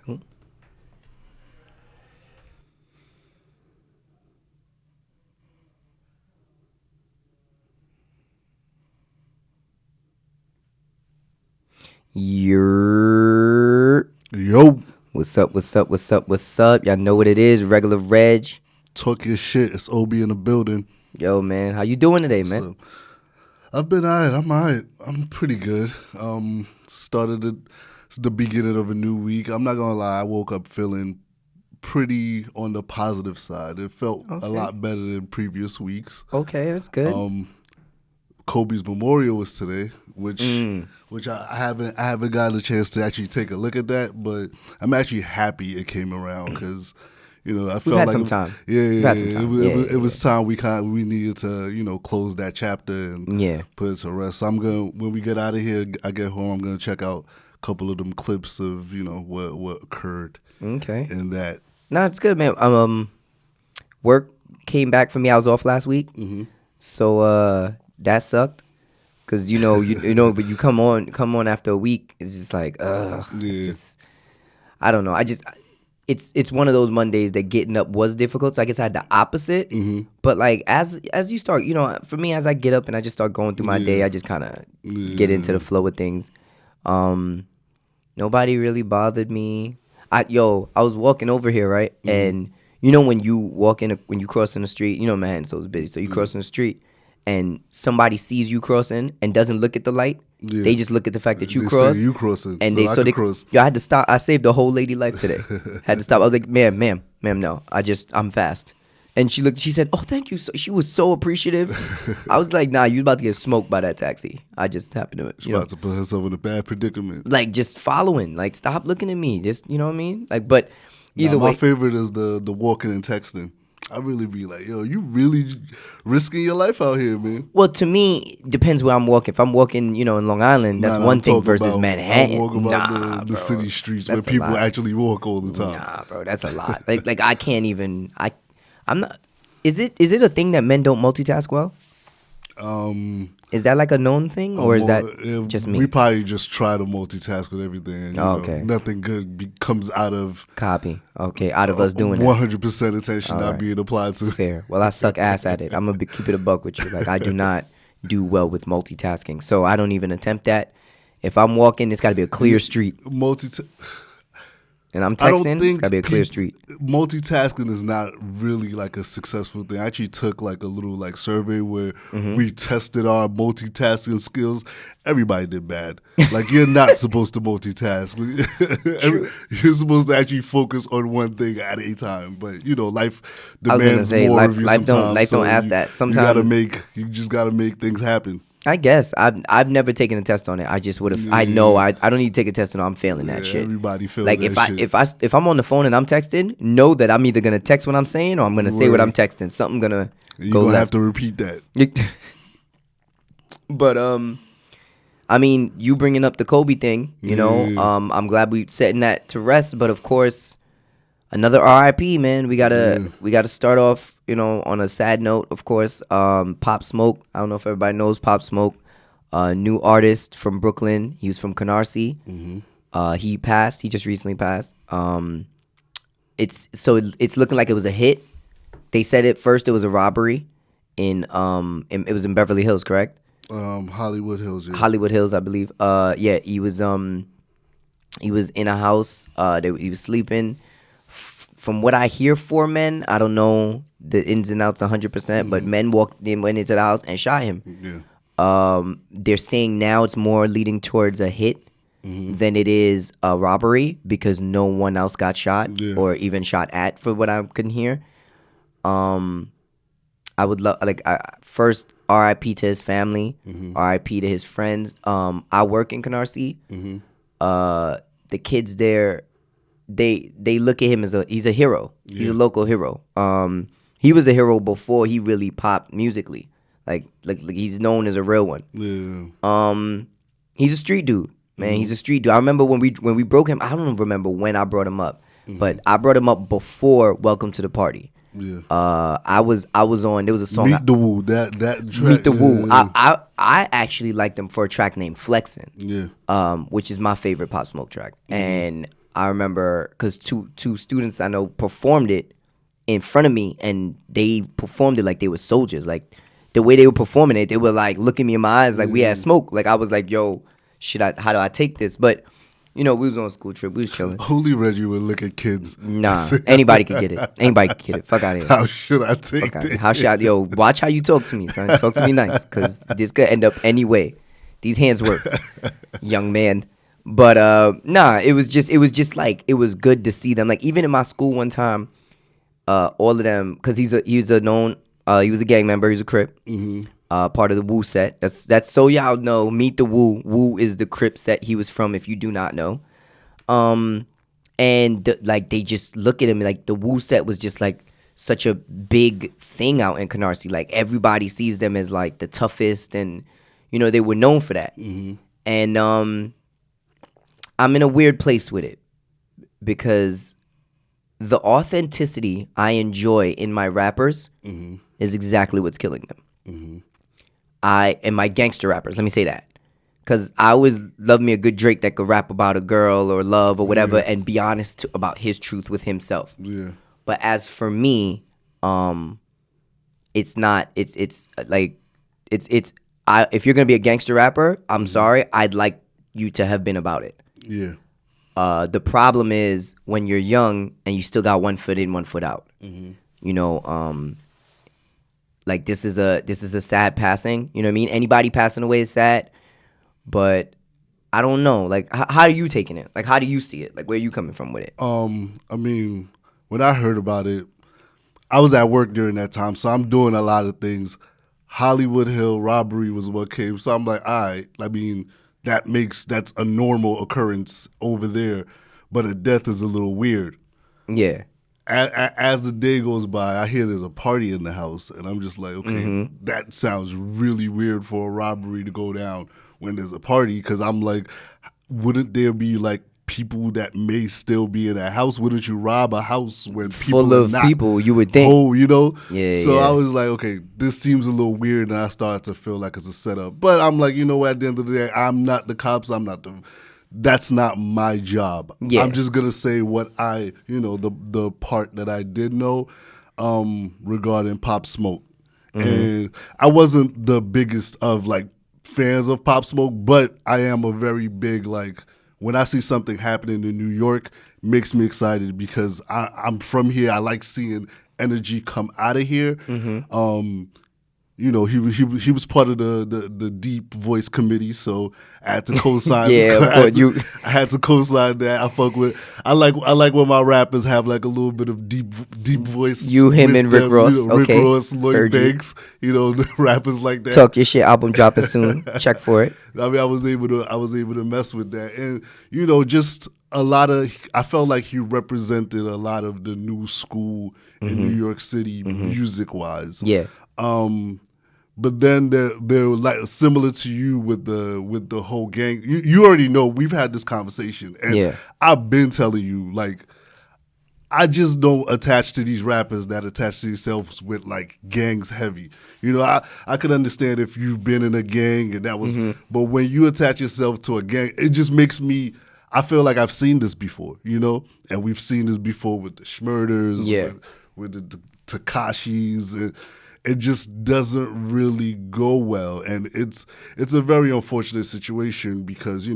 Yo, What's up? What's up? What's up? What's up? Y'all know what it is. Regular Reg. talk your shit. It's Obi in the building. Yo, man. How you doing today, man? So, I've been alright. I'm alright. I'm pretty good. Started it's the beginning of a new week. I'm not gonna lie. I woke up feeling pretty on the positive side. It felt a lot better than previous weeks. Okay, that's good. Kobe's memorial was today, which I haven't gotten a chance to actually take a look at that, but I'm actually happy it came around because I felt had like some time. Yeah, We've had some time. It was time we needed to close that chapter and put it to rest. So I'm gonna, when we get out of here, I get home, I'm gonna check out a couple of them clips of what occurred. Okay. In that. No, it's good, man. Work came back for me. I was off last week, so that sucked. Cause you know, but you come on after a week, it's just like, it's just, I don't know. It's one of those Mondays that getting up was difficult. So I guess I had the opposite. But like as you start, for me, as I get up and I just start going through my day, I just kind of get into the flow of things. Nobody really bothered me. I was walking over here, right? And when you when you cross in the street, Manhattan's so busy, so you cross in the street. And somebody sees you crossing and doesn't look at the light, they just look at the fact that you crossed. You crossing, and so they cross. I had to stop. I saved the whole lady life today. Had to stop. I was like, ma'am, no, I'm fast. And she looked. She said, "Oh, thank you." So she was so appreciative. I was like, "Nah, you about to get smoked by that taxi." I just happened to, She's about to put herself in a bad predicament. Like just following, like stop looking at me. Just you know what I mean? Like, but either way, my favorite is the walking and texting. I really be like, yo, you really risking your life out here, man. Well, to me, depends where I'm walking. If I'm walking, in Long Island, that's one thing versus Manhattan. I'm walking about the city streets where people actually walk all the time. Nah, bro, that's a lot. like I can't even. I'm not. Is it a thing that men don't multitask well? Is that like a known thing, or is that just me? We probably just try to multitask with everything, and nothing good comes out of out of us doing 100% attention not being applied to. Fair. Well, I suck ass at it. I'm gonna keep it a buck with you. Like I do not do well with multitasking, so I don't even attempt that. If I'm walking, it's got to be a clear street. And I'm texting, it's got to be a clear street. Multitasking is not really like a successful thing. I actually took like a little like survey where we tested our multitasking skills. Everybody did bad. Like you're not supposed to multitask. You're supposed to actually focus on one thing at a time. But life demands more of you sometimes. Life don't ask that. Sometimes you just gotta make things happen. I guess I've never taken a test on it. I just would have. I know I don't need to take a test on it. I'm failing that shit. Everybody feels like that shit. if I'm on the phone and I'm texting, know that I'm either gonna text what I'm saying or I'm gonna say what I'm texting. Something gonna You're go gonna left. have to repeat that. But I mean, you bringing up the Kobe thing, I'm glad we setting that to rest. But of course, another RIP, man. We gotta start off, on a sad note. Of course, Pop Smoke. I don't know if everybody knows Pop Smoke, new artist from Brooklyn. He was from Canarsie. He passed. He just recently passed. It's looking like it was a hit. They said at first it was a robbery it was in Beverly Hills, correct? Hollywood Hills. Yeah. Hollywood Hills, I believe. He was in a house. He was sleeping. From what I hear, 4 men. I don't know the ins and outs 100%, but men went into the house and shot him. Yeah. They're saying now it's more leading towards a hit than it is a robbery because no one else got shot or even shot at, for what I can hear. I would love, first RIP to his family, RIP to his friends. I work in Canarsie. The kids there, they look at him as he's a hero. He's a local hero. He was a hero before he really popped musically. Like he's known as a real one. Yeah. He's a street dude, man. He's a street dude. I remember when we broke him. I don't remember when I brought him up, but I brought him up before Welcome to the Party. Yeah. I was on. There was a song. Meet the Woo. That track. Meet the Woo. I actually liked them for a track named Flexin'. Yeah. Which is my favorite Pop Smoke track. And I remember because two students I know performed it in front of me, and they performed it like they were soldiers. Like the way they were performing it, they were like looking me in my eyes like we had smoke. Like I was like, yo, how do I take this? But we was on a school trip. We was chilling. Only Reggie would look at kids. Nah, anybody could get it. Anybody could get it. Fuck out of here. How should I take this? How should I? Yo, watch how you talk to me, son. Talk to me nice, because this could end up any way. These hands work, young man. But nah, it was just like it was good to see them. Like even in my school one time, all of them, because he was a gang member. He was a Crip. Part of the Wu set. That's so y'all know. Meet the Wu. Wu is the Crip set he was from. If you do not know, like they just look at him like the Wu set was just like such a big thing out in Canarsie. Like everybody sees them as like the toughest, and they were known for that. And I'm in a weird place with it because the authenticity I enjoy in my rappers is exactly what's killing them. And my gangster rappers, let me say that. Because I always love me a good Drake that could rap about a girl or love or whatever and be honest about his truth with himself. Yeah. But as for me, it's not, it's if you're going to be a gangster rapper, I'm sorry, I'd like you to have been about it. Yeah. The problem is when you're young and you still got one foot in, one foot out. Like this is a sad passing. You know what I mean? Anybody passing away is sad, but I don't know. Like how are you taking it? Like how do you see it? Like where are you coming from with it? I mean, when I heard about it, I was at work during that time, so I'm doing a lot of things. Hollywood Hill robbery was what came, so I'm like, all right. I mean, that's a normal occurrence over there, but a death is a little weird. Yeah. As the day goes by, I hear there's a party in the house, and I'm just like, okay, that sounds really weird for a robbery to go down when there's a party, because I'm like, wouldn't there be like people that may still be in that house? Wouldn't you rob a house when people full are of not people, you would think. Oh, Yeah. So I was like, okay, this seems a little weird, and I started to feel like it's a setup. But I'm like, what? At the end of the day, I'm not the cops. That's not my job. Yeah. I'm just gonna say what the part that I did know regarding Pop Smoke. And I wasn't the biggest of like fans of Pop Smoke, but I am a very big, like, when I see something happening in New York, makes me excited because I'm from here. I like seeing energy come out of here. He was part of the Deep Voice Committee, so I had to co-sign. I had to co-sign that. I like when my rappers have like a little bit of deep voice. Him, and Rick Ross. Rick Okay. Ross, Lloyd Banks. Rappers like that. Talk Your Shit album dropping soon. Check for it. I mean, I was able to mess with that, and just a lot of. I felt like he represented a lot of the new school in New York City, music wise. Yeah. But then they're like similar to you with the whole gang. You already know we've had this conversation, and I've been telling you, like, I just don't attach to these rappers that attach to themselves with like gangs heavy. I could understand if you've been in a gang and that was, but when you attach yourself to a gang, it just makes me. I feel like I've seen this before, and we've seen this before with the Schmurders, with the Tekashis, and it just doesn't really go well, and it's a very unfortunate situation because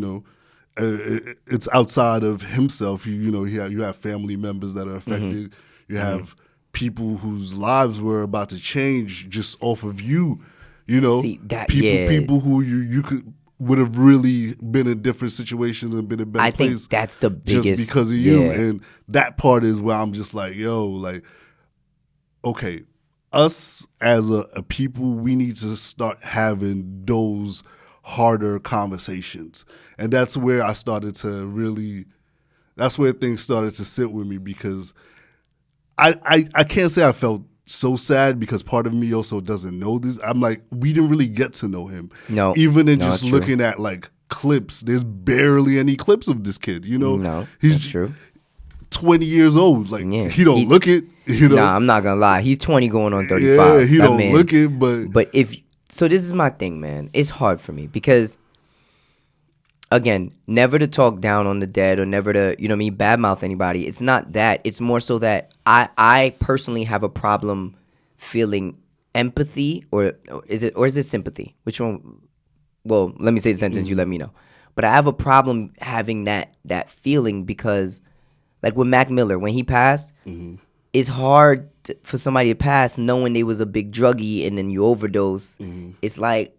it's outside of himself. You have family members that are affected. You have people whose lives were about to change just off of you. See, people who you would have really been in different situations and been in better place. I think that's the biggest, just because of you, and that part is where I'm just like, okay. Us as a people, we need to start having those harder conversations. And that's where I started to really, that's where things started to sit with me, because I can't say I felt so sad because part of me also doesn't know this. I'm like, we didn't really get to know him. No. Even in just looking at like clips, there's barely any clips of this kid, No, He's that's true. 20 years old. Like, he don't look it. Nah, I'm not gonna lie. He's 20 going on 35. Yeah, he don't look it, but this is my thing, man. It's hard for me because again, never to talk down on the dead or never to, you know what I mean, badmouth anybody. It's not that. It's more so that I personally have a problem feeling empathy or is it sympathy? Which one? Well, let me say the sentence, you let me know. But I have a problem having that feeling because like with Mac Miller, when he passed, it's hard for somebody to pass knowing they was a big druggie and then you overdose. It's like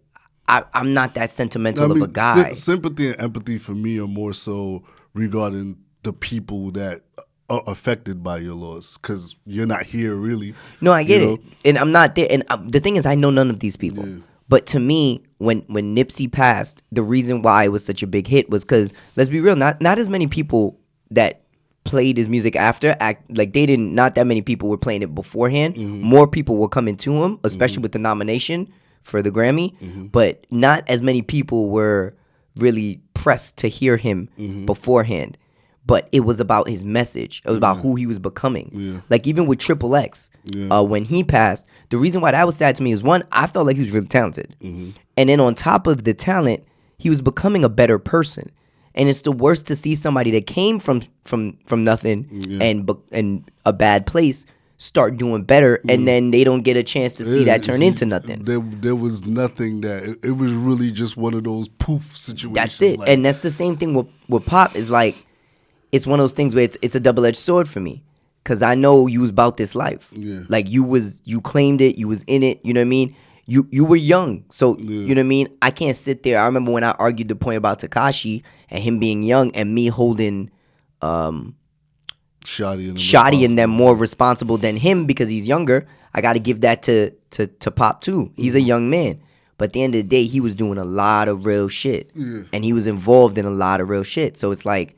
I'm not that sentimental of a guy. Sympathy and empathy for me are more so regarding the people that are affected by your loss, because you're not here really. No, I get it, and I'm not there. And the thing is, I know none of these people. Yeah. But to me, when Nipsey passed, the reason why it was such a big hit was because, let's be real, not as many people that played his music after not that many people were playing it beforehand. More people were coming to him, especially with the nomination for the Grammy, but not as many people were really pressed to hear him beforehand. But it was about his message. It was about who he was becoming. Yeah. Like even with Triple X, when he passed, the reason why that was sad to me is one, I felt like he was really talented. And then on top of the talent, he was becoming a better person. And it's the worst to see somebody that came from nothing and a bad place start doing better, and then they don't get a chance to see that turn into nothing. There was nothing that it was really just one of those poof situations. That's it. And that's the same thing with Pop. Is like it's one of those things where it's a double-edged sword for me, because I know you was about this life. Like you claimed it, you was in it. You know what I mean? You were young, so you know what I mean. I can't sit there. I remember when I argued the point about Tekashi and him being young and me holding Shotty and them more responsible than him because he's younger. I got to give that to Pop too. He's a young man, but at the end of the day, he was doing a lot of real shit, and he was involved in a lot of real shit. So it's like,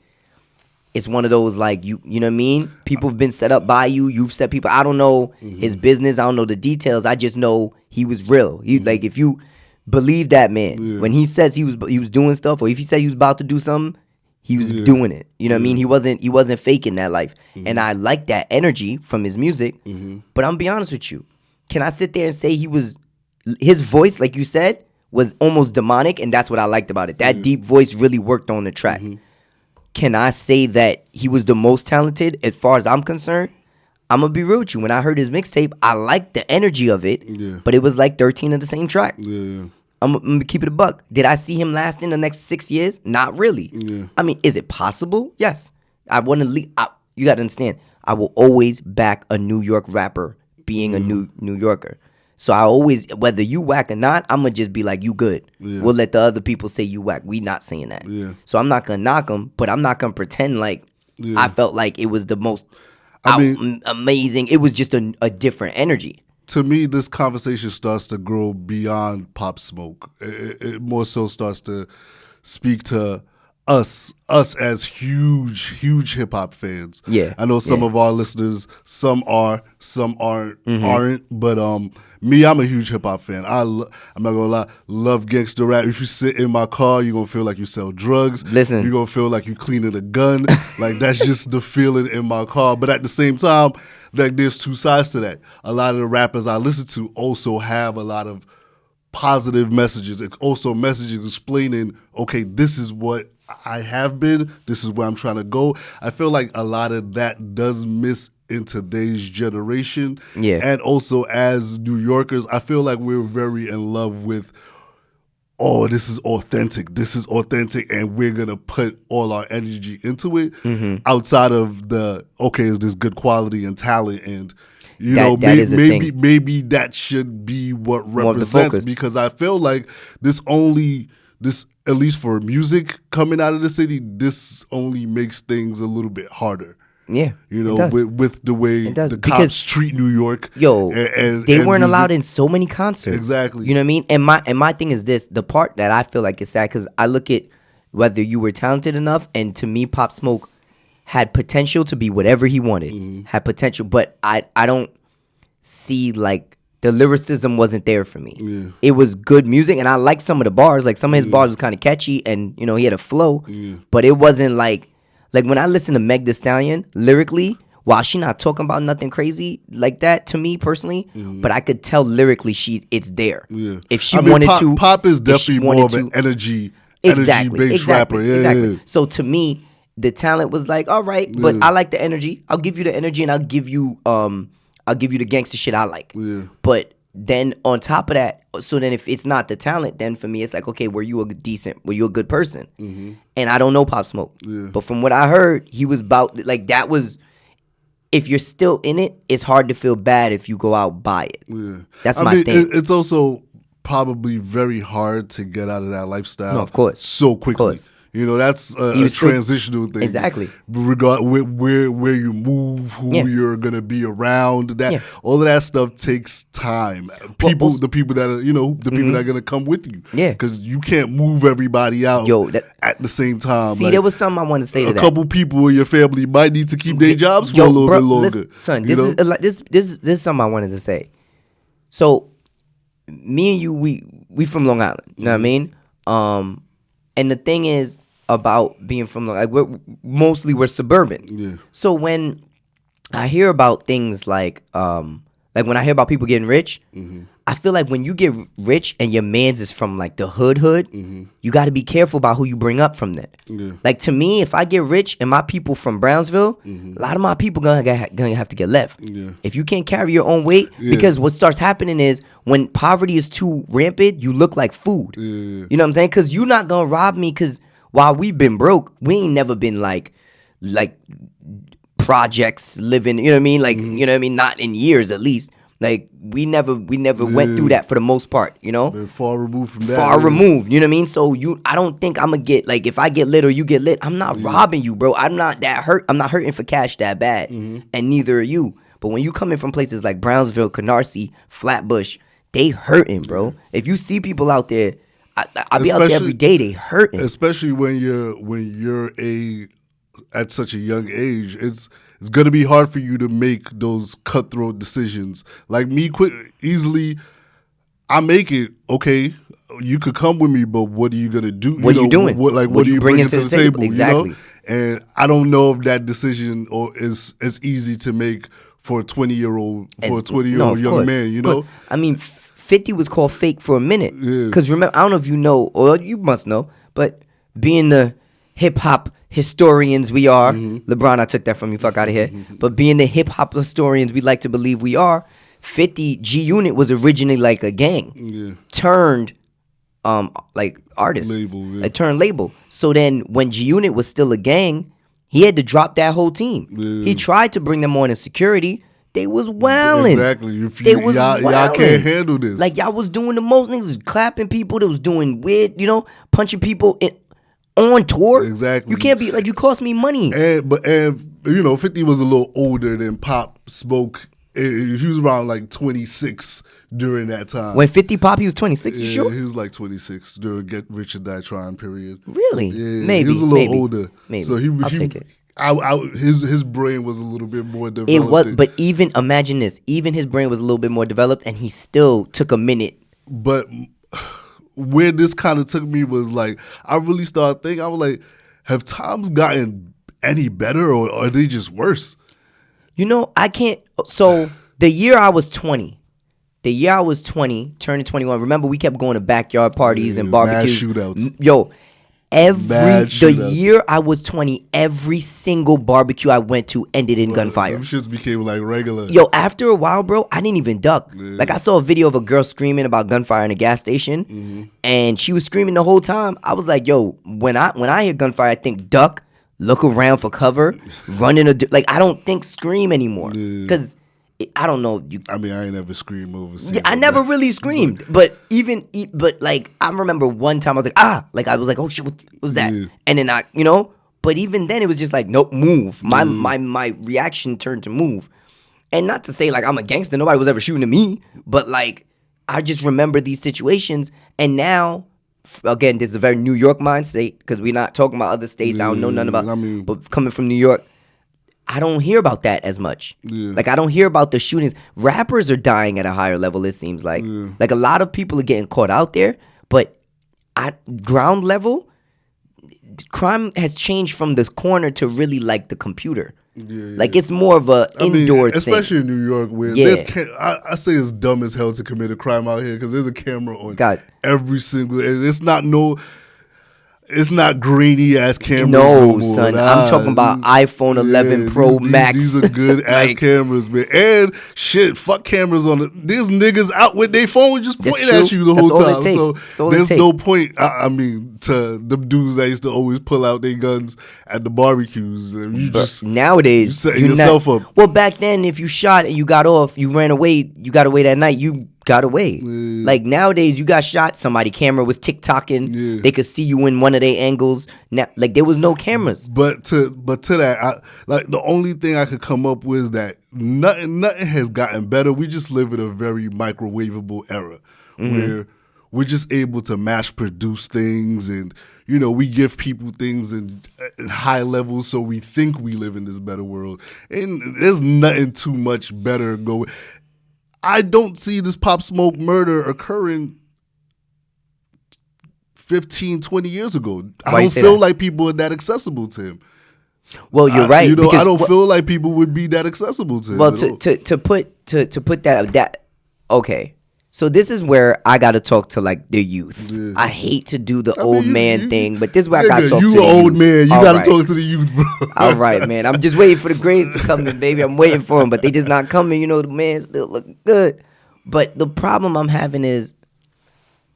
it's one of those like you know what I mean. People have been set up by you. You've set people. I don't know his business. I don't know the details. I just know he was real. He like if you believe that man when he says he was doing stuff, or if he said he was about to do something. He was doing it. You know what I mean? He wasn't faking that life. And I like that energy from his music. But I'm gonna be honest with you. Can I sit there and say his voice, like you said, was almost demonic, and that's what I liked about it. That deep voice really worked on the track. Can I say that he was the most talented as far as I'm concerned? I'm gonna be real with you. When I heard his mixtape, I liked the energy of it, but it was like 13 of the same track. I'm gonna keep it a buck. Did I see him last in the next 6 years? Not really. I mean, is it possible? Yes. I want to leave. You gotta understand. I will always back a New York rapper being a New Yorker. So I always, whether you whack or not, I'm gonna just be like, you good. We'll let the other people say you whack. We not saying that. So I'm not gonna knock him, but I'm not gonna pretend like I felt like it was the most amazing. It was just a different energy. To me, this conversation starts to grow beyond Pop Smoke. It more so starts to speak to us as huge hip hop fans. I know some of our listeners, some are, some aren't. But me, I'm a huge hip hop fan. I'm not gonna lie, love gangster rap. If you sit in my car, you're gonna feel like you sell drugs. Listen, you're gonna feel like you cleaning a gun. Like that's just the feeling in my car. But at the same time, like there's two sides to that. A lot of the rappers I listen to also have a lot of positive messages. It's also messages explaining, okay, this is what I have been, this is where I'm trying to go. I feel like a lot of that does miss in today's generation. And also as New Yorkers, I feel like we're very in love with, oh, this is authentic, and we're going to put all our energy into it outside of the, okay, is this good quality and talent, and you know, maybe that should be what represents, because I feel like this, at least for music coming out of the city, this only makes things a little bit harder. You know, with the way the cops treat New York. And they weren't allowed in so many concerts. Exactly. You know what I mean? And my thing is this, the part that I feel like is sad, because I look at whether you were talented enough, and to me, Pop Smoke had potential to be whatever he wanted. Had potential, but I don't see, like, the lyricism wasn't there for me. It was good music, and I liked some of the bars. Like, some of his bars was kind of catchy, and, you know, he had a flow. But it wasn't like when I listen to Meg Thee Stallion, lyrically, while she not talking about nothing crazy like that to me personally, but I could tell lyrically it's there. If she wanted to. Pop is definitely more of an energy energy-based rapper. Yeah, exactly. yeah. So to me, the talent was like, all right, but I like the energy. I'll give you the energy, and I'll give you the gangster shit I like. Yeah. But then on top of that, so then if it's not the talent, then for me it's like, okay, were you a good person? Mm-hmm. And I don't know Pop Smoke, but from what I heard, he was about like that was. If you're still in it, it's hard to feel bad if you go out buy it. Yeah. That's my thing. It's also probably very hard to get out of that lifestyle. No, of course. So quickly. Of course. You know, that's a transitional thing. Exactly. Regard where you move, who you're gonna be around, that all of that stuff takes time. The people that are, people that are gonna come with you. Yeah. Because you can't move everybody out at the same time. See, there was something I wanted to say to that. A couple people in your family might need to keep their jobs for a little bit longer. Son, this is something I wanted to say. So, me and you, we from Long Island. You know what I mean? And the thing is about being from we're suburban. Yeah. So when I hear about things like when I hear about people getting rich, I feel like when you get rich and your man's is from like the hood, you got to be careful about who you bring up from that. Yeah. Like to me, if I get rich and my people from Brownsville, a lot of my people gonna have to get left. Yeah. If you can't carry your own weight, because what starts happening is when poverty is too rampant, you look like food. Yeah. You know what I'm saying? Because you're not gonna rob me. Because while we've been broke, we ain't never been like projects living. You know what I mean? Like you know what I mean? Not in years at least. Like we never went through that for the most part, you know. Been far removed from that. Far removed, you know what I mean. So I don't think I'm gonna get like if I get lit or you get lit, I'm not robbing you, bro. I'm not that hurt. I'm not hurting for cash that bad, and neither are you. But when you come in from places like Brownsville, Canarsie, Flatbush, they hurting, bro. If you see people out there, I be out there every day. They hurting, especially when you're at such a young age. It's gonna be hard for you to make those cutthroat decisions. Like me, easily, I make it okay. You could come with me, but what are you gonna do? What are you doing? What are you bringing to the table? Exactly. You know? And I don't know if that decision is as easy to make for a 20-year-old young man. You know, I mean, 50 was called fake for a minute. Because remember, I don't know if you know, or you must know, but being the hip hop historians we are, LeBron, I took that from you, fuck out of here. But being the hip hop historians we like to believe we are, 50 G Unit was originally like a gang, turned like artists, label, turned label. So then when G Unit was still a gang, he had to drop that whole team. He tried to bring them on as security. They was wilding. Exactly. Y'all can't handle this. Like y'all was doing the most. Niggas was clapping people. That was doing weird, punching people on tour. Exactly. You can't be like, you cost me money. And 50 was a little older than Pop Smoke. He was around like 26 during that time. When 50 Pop, he was 26, you sure? He was like 26 during Get Rich or Die Trying period. Really? Yeah, maybe. He was a little older. Maybe. So I'll take it. His brain was a little bit more developed. It was, but even imagine this. Even his brain was a little bit more developed, and he still took a minute. But where this kind of took me was like, I really started thinking, I was like, have times gotten any better or are they just worse? I can't. So the year I was 20, turning 21, remember we kept going to backyard parties and barbecues. Mad shootouts. Yo, the year I was 20, every single barbecue I went to ended in gunfire. Them shits became like regular. Yo, after a while, bro, I didn't even duck. Yeah. Like I saw a video of a girl screaming about gunfire in a gas station, and she was screaming the whole time. I was like, yo, when I hear gunfire, I think duck, look around for cover, run in like I don't think scream anymore because. I don't know. I mean, I ain't never screamed over. I never really screamed, but like I remember one time I was like I was like, oh shit, what was that? Yeah. And then but even then it was just like, nope, move. My reaction turned to move, and not to say like I'm a gangster. Nobody was ever shooting at me, but like I just remember these situations, and now. Again, this is a very New York mind state because we're not talking about other states. I don't know nothing about. But coming from New York. I don't hear about that as much. Yeah. Like I don't hear about the shootings. Rappers are dying at a higher level, it seems like. Yeah. Like a lot of people are getting caught out there, but at ground level, crime has changed from this corner to really like the computer. Yeah. Like it's more of a indoor thing. Especially in New York where I say it's dumb as hell to commit a crime out here because there's a camera on every single, and it's not It's not grainy ass cameras. No, more. son. Nah, I'm talking about iPhone 11 Pro Max. These are good ass Like, cameras, man. And shit, fuck cameras on it. These niggas out with their phone just That's pointing at true. you the That's whole all it time. takes. So That's all it there's takes. no point. I mean, to the dudes that used to always pull out their guns at the barbecues. And you But just nowadays, you setting you're yourself up. Well, back then, if you shot and you got off, you ran away, you got away that night, you got away. Like nowadays, you got shot, somebody camera was TikToking, Yeah. they could see you in one of their angles. Now, like there was no cameras. But to that, like the only thing I could come up with is that nothing has gotten better. We just live in a very microwavable era where we're just able to mass produce things, and we give people things in high levels, so we think we live in this better world. And there's nothing too much better going. I don't see this Pop Smoke murder occurring 15, 20 years ago. I Why you don't say feel that? like people are that accessible to him. Well, you're right. I because- don't feel like people would be that accessible to him. Well, at all. to put that okay. So this is where I gotta talk to like the youth. Yeah. I hate to do the I old mean, man you- thing, but this is where I gotta Nigga, talk you to the an old youth. man. You All gotta right. talk to the youth, bro. All right, man. I'm just waiting for the grades to come in, baby. I'm waiting for them, but they just not coming. The man still looking good. But the problem I'm having is,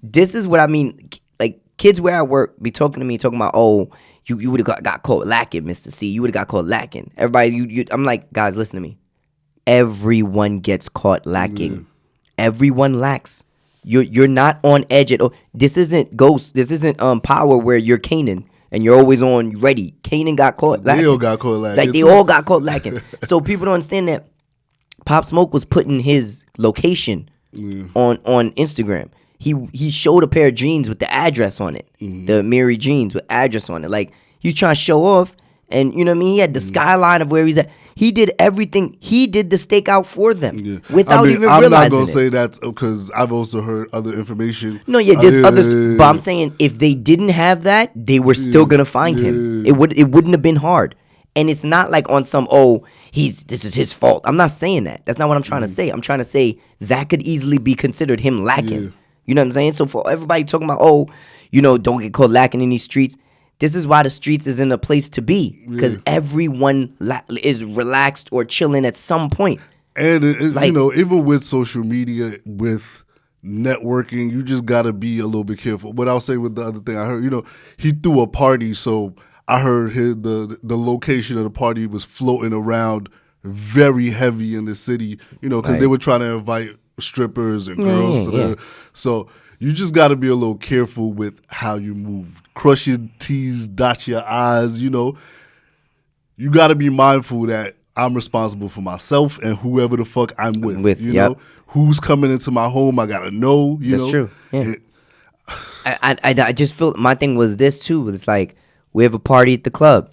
this is what I mean. Like kids where I work be talking to me, talking about, oh, you would have got caught lacking, Mr. C. You would have got caught lacking. Everybody, I'm like, guys, listen to me. Everyone gets caught lacking. Yeah. Everyone lacks. You're not on edge at all. This isn't Ghost. This isn't Power where you're Kanan and you're always on ready. Kanan got caught lacking. They all got caught lacking. Like they all got caught lacking. So people don't understand that Pop Smoke was putting his location on Instagram. He showed a pair of jeans with the address on it. The Miri jeans with address on it. Like he's trying to show off, and you know what I mean? He had the skyline of where he's at. He did everything. He did the stakeout for them without even I'm realizing not gonna it. say that's because I've also heard other information. No, yeah, there's others. But I'm saying if they didn't have that, they were still gonna find him. It wouldn't have been hard. And it's not like on some this is his fault. I'm not saying that. That's not what I'm trying to say. I'm trying to say that could easily be considered him lacking. Yeah. You know what I'm saying? So for everybody talking about don't get caught lacking in these streets. This is why the streets is in a place to be, because everyone is relaxed or chilling at some point. And Like- even with social media, with networking, you just gotta be a little bit careful. But I'll say with the other thing, I heard, he threw a party, so I heard the location of the party was floating around very heavy in the city, because they were trying to invite strippers and girls. So you just got to be a little careful with how you move. Cross your T's, dot your I's, You got to be mindful that I'm responsible for myself and whoever the fuck I'm with. Yep. Who's coming into my home, I got to know, That's true. Yeah. And- I just feel my thing was this too. It's like we have a party at the club.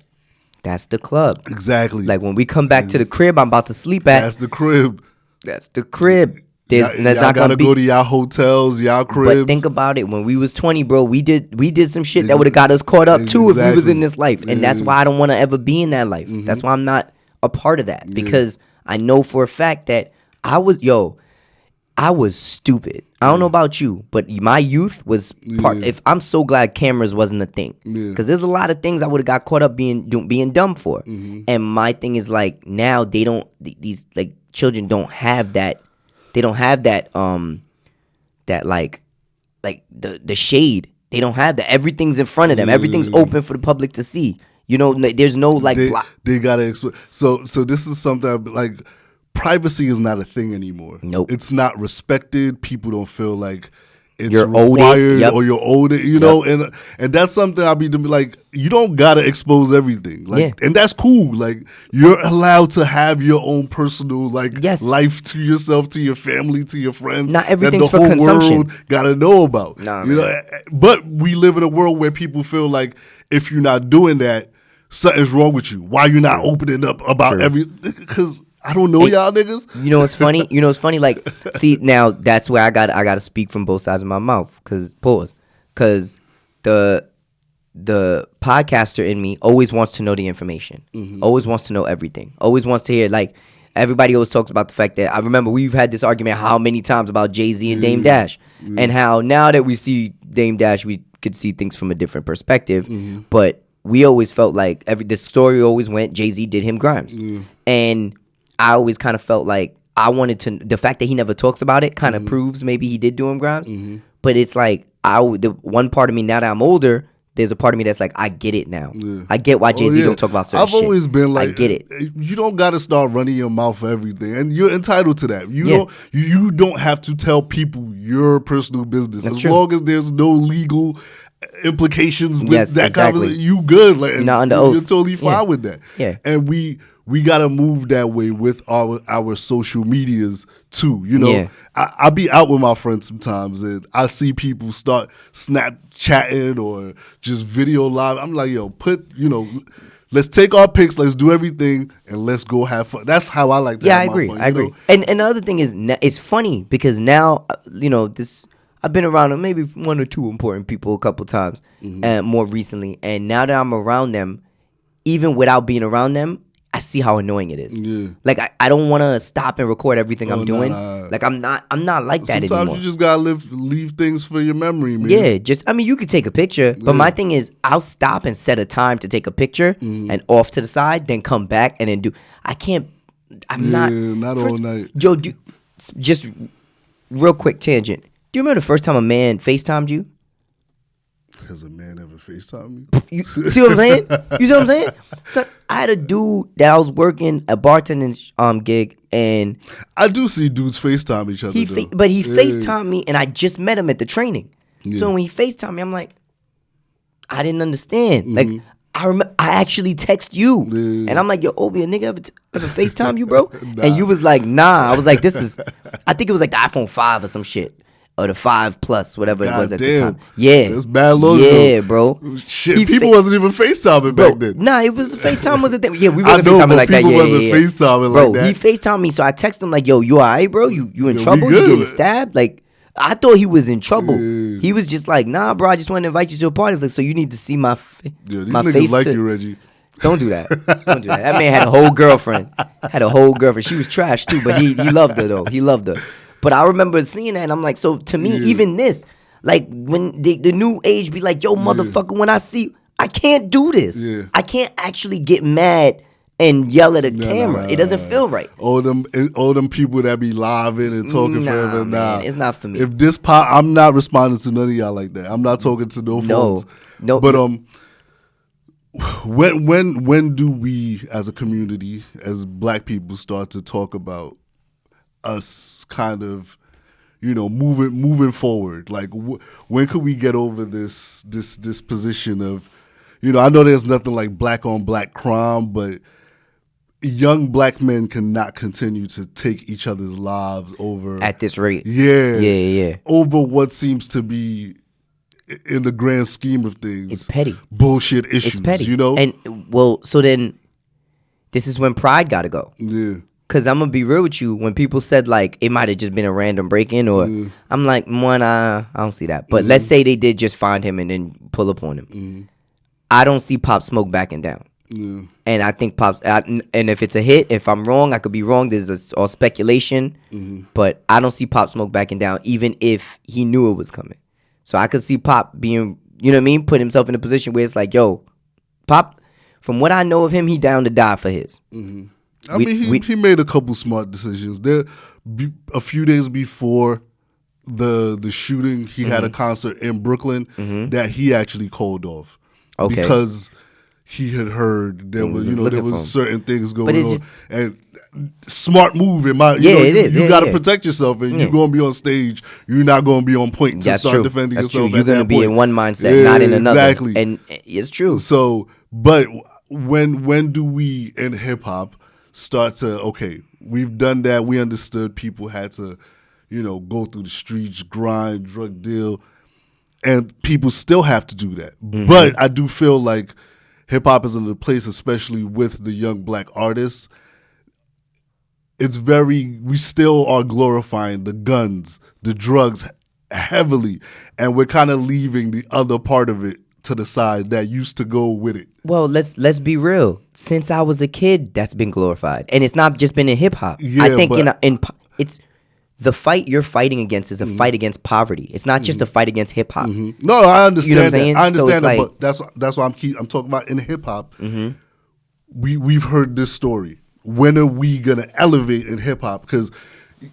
That's the club. exactly. Like when we come back to the crib, I'm about to sleep at. That's the crib. That's the crib. There's Y'all not gotta gonna be. go to y'all hotels, y'all cribs. But think about it. When we was 20, bro, we did some shit that would have got us caught up too if we was Exactly. in this life. And that's why I don't want to ever be in that life. That's why I'm not a part of that, because I know for a fact that I was stupid. I don't know about you, but my youth was part. If I'm so glad cameras wasn't a thing, because there's a lot of things I would have got caught up being dumb for. And my thing is like now they don't. These like children don't have that. They don't have that that like the shade. They don't have that. Everything's in front of them. Everything's open for the public to see. There's no like block. They gotta explain. So this is something like privacy is not a thing anymore. Nope. It's not respected. People don't feel like it's You're owed it. required Yep. or you're owed it. And that's something I'll be like. You don't gotta expose everything. Like, and that's cool. Like you're allowed to have your own personal life to yourself, to your family, to your friends. Not everything's that for the whole consumption. world gotta know about. Nah, you know, but we live in a world where people feel like if you're not doing that, something's wrong with you. Why you not opening up about because I don't know y'all niggas. You know what's funny? Like, see, now that's where I gotta speak from both sides of my mouth. Cause the podcaster in me always wants to know the information. Always wants to know everything. Always wants to hear, like, everybody always talks about the fact that, I remember we've had this argument how many times about Jay-Z and Dame Dash. And how now that we see Dame Dash, we could see things from a different perspective. But we always felt like the story always went Jay-Z did him Grimes, and I always kind of felt like I wanted to. The fact that he never talks about it kind of proves maybe he did do him Grimes. But it's like the one part of me now that I'm older. There's a part of me that's like, I get it now. I get why Jay-Z don't talk about certain shit. I've always been like, I get it. You don't got to start running your mouth for everything, and you're entitled to that. You don't have to tell people your personal business as long as there's no legal implications with that conversation. You good? Like, you're not under oath. You're totally fine with that. Yeah, and we gotta move that way with our social medias too. You know, I be out with my friends sometimes, and I see people start Snapchatting or just video live. I'm like, yo, let's take our pics, let's do everything, and let's go have fun. That's how I like to. Have my fun, I agree. And the other thing is, it's funny because now, this. I've been around maybe one or two important people a couple times, and more recently. And now that I'm around them, even without being around them, I see how annoying it is. Yeah. Like I don't want to stop and record everything I'm doing. Like I'm not like that anymore. Sometimes you just gotta leave things for your memory, man. Yeah, you could take a picture, but my thing is I'll stop and set a time to take a picture and off to the side, then come back and then do. I can't. I'm not all night. Joe, just real quick tangent. Do you remember the first time a man FaceTimed you? Has a man ever FaceTimed me? You see what I'm saying? You see what I'm saying? So I had a dude that I was working a bartending gig, and I do see dudes FaceTime each other. But he FaceTimed me, and I just met him at the training. Yeah. So when he FaceTimed me, I'm like, I didn't understand. Like I actually text you, and I'm like, yo, Obi, a nigga ever FaceTime you, bro? Nah. And you was like, nah. I was like, I think it was like the iPhone 5 or some shit. Or the 5 Plus, whatever it was at the time. Yeah. It's bad logo. Yeah, bro. Shit, people wasn't even FaceTiming back then. Nah, it was FaceTime wasn't that. Yeah, we wasn't FaceTiming like that. People wasn't FaceTiming like that. Bro, he FaceTimed me, so I texted him like, yo, you all right, bro? You in trouble? You getting stabbed? Like, I thought he was in trouble. Yeah. He was just like, nah, bro, I just want to invite you to a party. I was like, so you need to see my face. These niggas like you, Reggie. Don't do that. Don't do that. That man had a whole girlfriend. She was trash too, but he loved her though. He loved her. But I remember seeing that, and I'm like, so to me, even this, like when the new age be like, yo, motherfucker, when I see, I can't do this. Yeah. I can't actually get mad and yell at a camera. It doesn't feel right. All them people that be living and talking forever. Man, it's not for me. If this I'm not responding to none of y'all like that. I'm not talking to no phones. No. But when do we as a community, as Black people, start to talk about us kind of, moving forward? Like, when could we get over this position of, I know there's nothing like black on black crime, but young Black men cannot continue to take each other's lives over at this rate. Yeah. Over what seems to be, in the grand scheme of things, it's petty bullshit issues. It's petty, And so then this is when pride got to go. Yeah. Because I'm going to be real with you, when people said, like, it might have just been a random break-in, or I'm like, I don't see that. But let's say they did just find him and then pull up on him. I don't see Pop Smoke backing down. And I think and if it's a hit, if I'm wrong, I could be wrong. There's all speculation. But I don't see Pop Smoke backing down, even if he knew it was coming. So I could see Pop being, put himself in a position where it's like, yo, Pop, from what I know of him, he down to die for his. He made a couple smart decisions. A few days before the shooting, he had a concert in Brooklyn that he actually called off because he had heard there was certain things going on. And smart move in my. You got to protect yourself, and you're going to be on stage. You're not going to be on point to start defending yourself. You're going to be in one mindset, not in another. Exactly, and it's true. So, but when do we in hip hop start to, we've done that. We understood people had to, go through the streets, grind, drug deal, and people still have to do that. But I do feel like hip hop is in a place, especially with the young Black artists. We still are glorifying the guns, the drugs heavily, and we're kind of leaving the other part of it to the side that used to go with it. Well, let's be real. Since I was a kid, that's been glorified, and it's not just been in hip hop. Yeah, I think it's the fight you're fighting against is a fight against poverty. It's not just a fight against hip hop. No, I understand You know what I'm that. saying? I understand So that, it's but that's why I'm talking about in hip hop. We've heard this story. When are we gonna elevate in hip hop? Because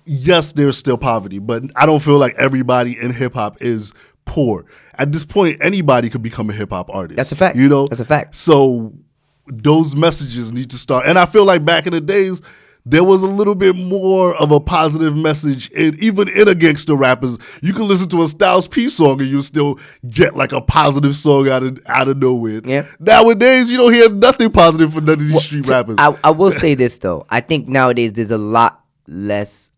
yes, there's still poverty, but I don't feel like everybody in hip hop is poor. At this point, anybody could become a hip hop artist. That's a fact. You know, That's a fact. So those messages need to start. And I feel like back in the days, there was a little bit more of a positive message, and even in a gangster rappers, you can listen to a Styles P song and you still get like a positive song out of nowhere. Yeah. Nowadays, you don't hear nothing positive from none of these street rappers. I will say this though. I think nowadays there's a lot less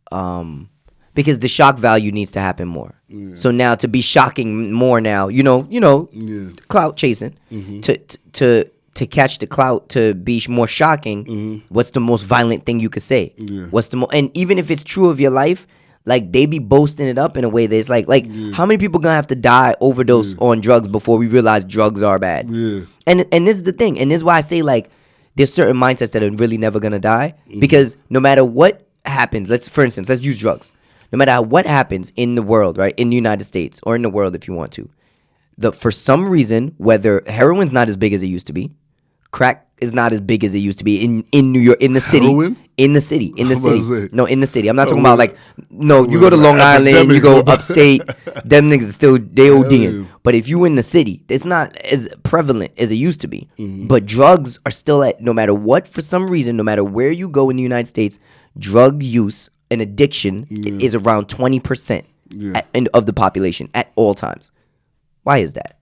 because the shock value needs to happen more. So now to be shocking more now, clout chasing to catch the clout, to be more shocking. What's the most violent thing you could say? What's the and even if it's true of your life, like they be boasting it up in a way that it's like how many people gonna have to die overdose on drugs before we realize drugs are bad? And this is the thing, and this is why I say like there's certain mindsets that are really never gonna die because no matter what happens, let's use drugs. No matter what happens in the world, right, in the United States or in the world if you want to, for some reason, whether heroin's not as big as it used to be, crack is not as big as it used to be in New York, in the city. Heroin? In the city. No, in the city. I'm not talking Oh, about like, no, you go to Long Island, you go upstate, them niggas still, they ODing. But if you in the city, it's not as prevalent as it used to be. But drugs are still no matter what, for some reason, no matter where you go in the United States, drug use and addiction is around 20% of the population at all times. Why is that?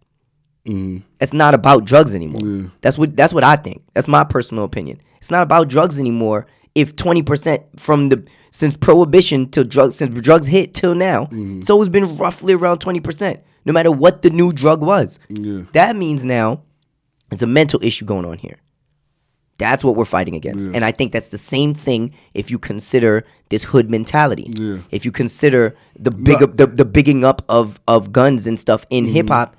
It's not about drugs anymore. That's what I think. That's my personal opinion. It's not about drugs anymore. If 20% since prohibition since drugs hit till now, it's always been roughly around 20%, no matter what the new drug was. That means now it's a mental issue going on here. That's what we're fighting against. And I think that's the same thing if you consider this hood mentality. If you consider the bigging up of guns and stuff in hip hop,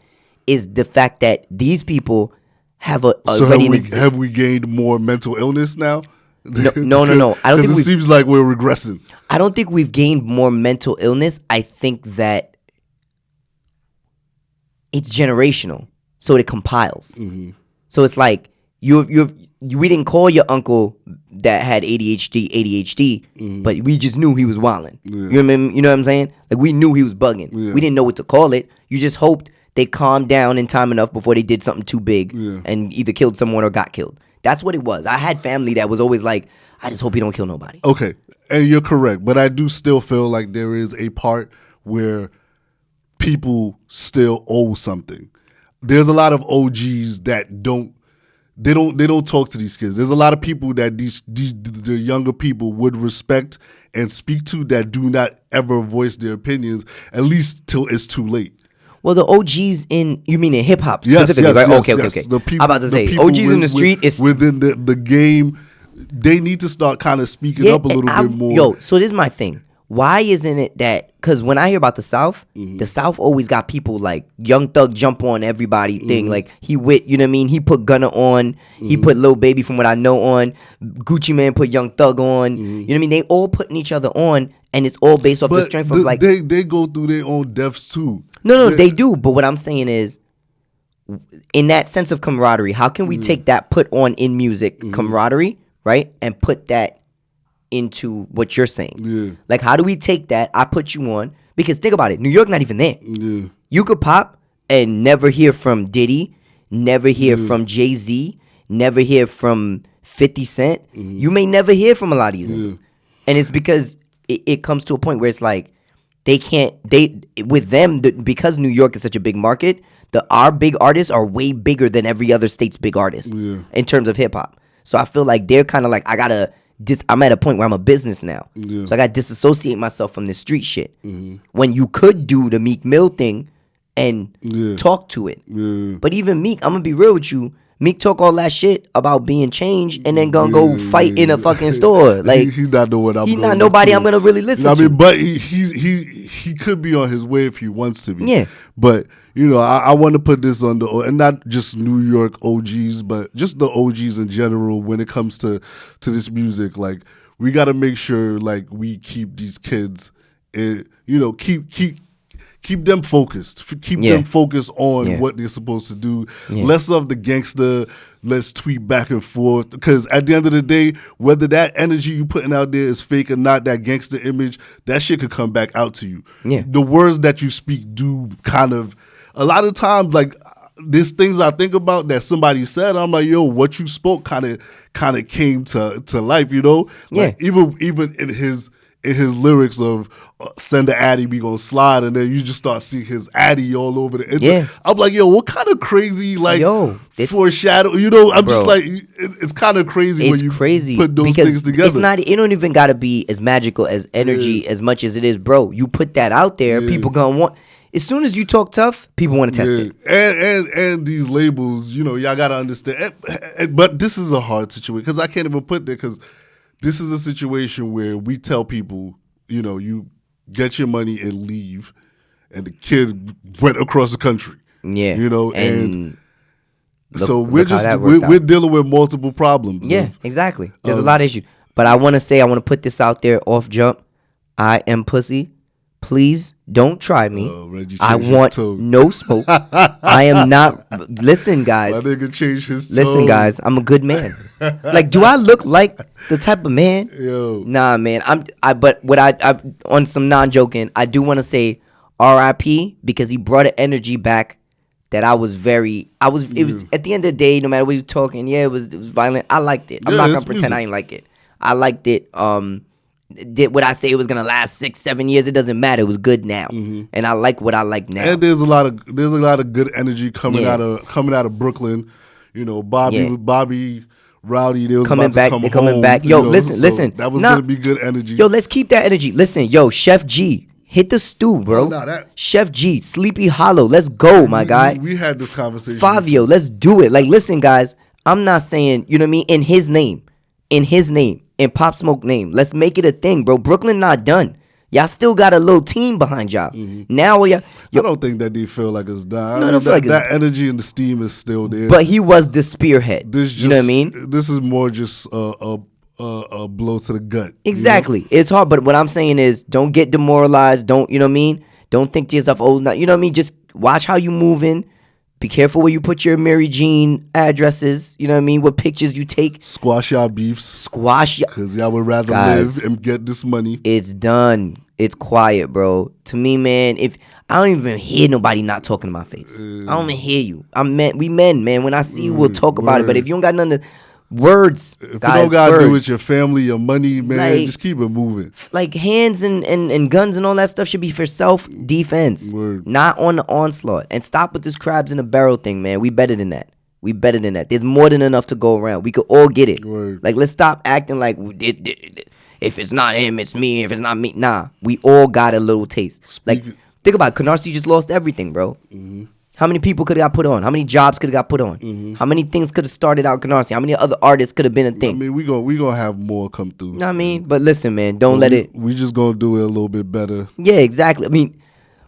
is the fact that these people have have we gained more mental illness now? No. I don't think it seems like we're regressing. I don't think we've gained more mental illness. I think that it's generational, so it compiles. So it's like we didn't call your uncle that had ADHD, but we just knew he was wilding. You know what I'm saying? Like we knew he was bugging. We didn't know what to call it. You just hoped they calmed down in time enough before they did something too big and either killed someone or got killed. That's what it was. I had family that was always like, I just hope he don't kill nobody. Okay, and you're correct, but I do still feel like there is a part where people still owe something. There's a lot of OGs that don't talk to these kids. There's a lot of people that the younger people would respect and speak to that do not ever voice their opinions, at least till it's too late. Well, the OGs you mean in hip hop specifically, right? Okay. The people, I'm about to say OGs in the street is within the game. They need to start kind of speaking up a little bit more. So this is my thing. Why isn't it that? Because when I hear about the South, the South always got people like Young Thug jump on everybody thing. Like he you know what I mean? He put Gunna on. He put Lil Baby, from what I know, on. Gucci Mane put Young Thug on. You know what I mean? They all putting each other on, and it's all based off the strength of like they go through their own deaths too. No, they do. But what I'm saying is, in that sense of camaraderie, how can we take that put on in music camaraderie, right, and put that into what you're saying? Like, how do we take that? I put you on because think about it. New York not even there. You could pop and never hear from Diddy, never hear from Jay-Z, never hear from 50 Cent. You may never hear from a lot of these niggas, and it's because it comes to a point where it's like with them because New York is such a big market. Our big artists are way bigger than every other state's big artists in terms of hip hop. So I feel like they're kind of like I'm at a point where I'm a business now. So I got to disassociate myself from this street shit. When you could do the Meek Mill thing and talk to it. But even Meek, I'm going to be real with you. Meek talk all that shit about being changed and then gonna go fight in a fucking store. Like he's not the one. He's not nobody I'm gonna really listen to. I mean, but he could be on his way if he wants to be. Yeah. But I want to put this on and not just New York OGs, but just the OGs in general when it comes to this music. Like we got to make sure like we keep these kids keep them focused. Keep Yeah. them focused on Yeah. what they're supposed to do. Yeah. Less of the gangster, let's tweet back and forth. Because at the end of the day, whether that energy you putting out there is fake or not, that gangster image, that shit could come back out to you. Yeah. The words that you speak do kind of, a lot of times, like, there's things I think about that somebody said. I'm like, yo, what you spoke kind of came to life, you know? Like, even in his lyrics of send the Addy, we gonna slide, and then you just start seeing his Addy all over the internet. Yeah. I'm like, yo, what kind of crazy it's foreshadow? You know, I'm Bro. just like, it's kind of crazy when It's you crazy put those because things together. it's not. It don't even gotta be as magical as energy as much as it is, bro. You put that out there, people gonna want. As soon as you talk tough, people want to test it. And these labels, you know, y'all gotta understand. But this is a hard situation because I can't even put there because this is a situation where we tell people, you know, you get your money and leave, and the kid went across the country. Yeah, you know, and so look how that worked out. we're dealing with multiple problems. Yeah, exactly. There's a lot of issues. But I want to put this out there off jump. I am pussy. Please don't try me. Reggie I changed his want tone. no smoke. I am not. Listen, My guys. nigga changed his tone. Listen, guys. I'm a good man. Like, do I look like the type of man? Yo. Nah, man. But what I've on some non-joking, I do want to say R.I.P. because he brought an energy back that it was at the end of the day, no matter what he was talking, it was violent. I liked it. I'm not gonna pretend I ain't like it. I liked it. Would I say it was gonna last 6-7 years? It doesn't matter. It was good now, and I like what I like now. And there's a lot of good energy coming out of Brooklyn. You know, Bobby Rowdy, they was coming about back, to come they're coming home, back. you Yo, know, listen, so listen. That was gonna be good energy. Yo, let's keep that energy. Listen, yo, Chef G, hit the stew, bro. Chef G, Sleepy Hollow, let's go, my guy. We had this conversation. Fabio, let's do it. Like, listen, guys, I'm not saying, you know what I mean, in his name, in Pop Smoke name, let's make it a thing, bro. Brooklyn not done. Y'all still got a little team behind y'all. Now, I don't think that they feel like it's done. No, I don't feel like that energy and the steam is still there. But he was the spearhead. You know what I mean? This is more just a blow to the gut. Exactly. You know? It's hard, but what I'm saying is, don't get demoralized. Don't, you know what I mean? Don't think to yourself, oh, no, you know what I mean? Just watch how you moving. Be careful where you put your Mary Jean addresses. You know what I mean? What pictures you take. Squash y'all beefs. Because y'all would rather live and get this money. It's done. It's quiet, bro. To me, man, if I don't even hear nobody not talking in my face. I don't even hear you. We men, man. When I see you, we'll talk about it. But if you don't got none of words, if guys, you don't got to words, do with your family, your money, man, like, just keep it moving. Like hands and guns and all that stuff should be for self-defense, not on the onslaught. And stop with this crabs in a barrel thing, man. We better than that. There's more than enough to go around. We could all get it. Like, let's stop acting like if it's not him, it's me. If it's not me, nah. We all got a little taste. Like, think about it. Canarsie just lost everything, bro. How many people could have got put on? How many jobs could have got put on? How many things could have started out Canarsie? How many other artists could have been a thing? I mean, we gonna have more come through. Know what I mean? But listen, man, don't let it. We just gonna do it a little bit better. Yeah, exactly. I mean,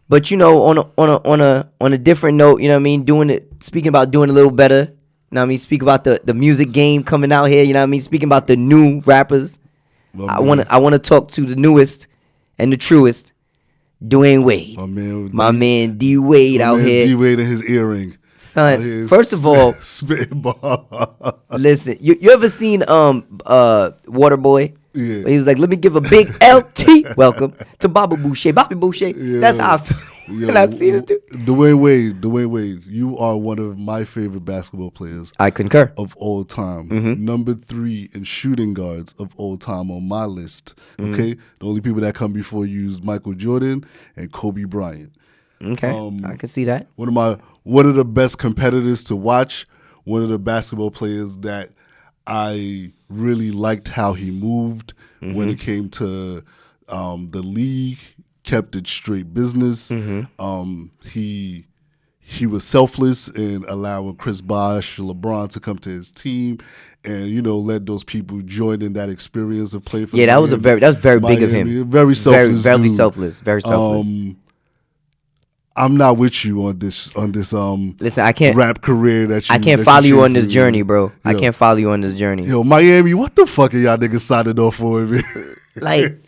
but you know, on a different note, you know what I mean? Speaking about doing a little better. You know what I mean? Speak about the music game coming out here. You know what I mean? Speaking about the new rappers. I wanna talk to the newest and the truest, Dwayne Wade. My man D Wade out here. D Wade and his earring. Son, first of all, listen, you ever seen Waterboy? Yeah. He was like, let me give a big LT welcome to Bobby Boucher. Bobby Boucher. Yeah. That's how I feel when I see this dude. Dwayne Wade, you are one of my favorite basketball players. I concur. Of all time. Number 3 in shooting guards of all time on my list. Okay? The only people that come before you is Michael Jordan and Kobe Bryant. Okay, I can see that. One of the best competitors to watch. One of the basketball players that I really liked how he moved when it came to the league. Kept it straight business. He was selfless in allowing Chris Bosh, LeBron to come to his team, and let those people join in that experience of playing for. Yeah, that was very big of him. Very selfless. Very selfless. Very selfless. I'm not with you on this Listen, I can't rap career that you I can't that follow you on this chasing, journey, man. bro. I Yo. can't follow you on this journey. Yo, Miami, what the fuck are y'all niggas signing off for, man? Like,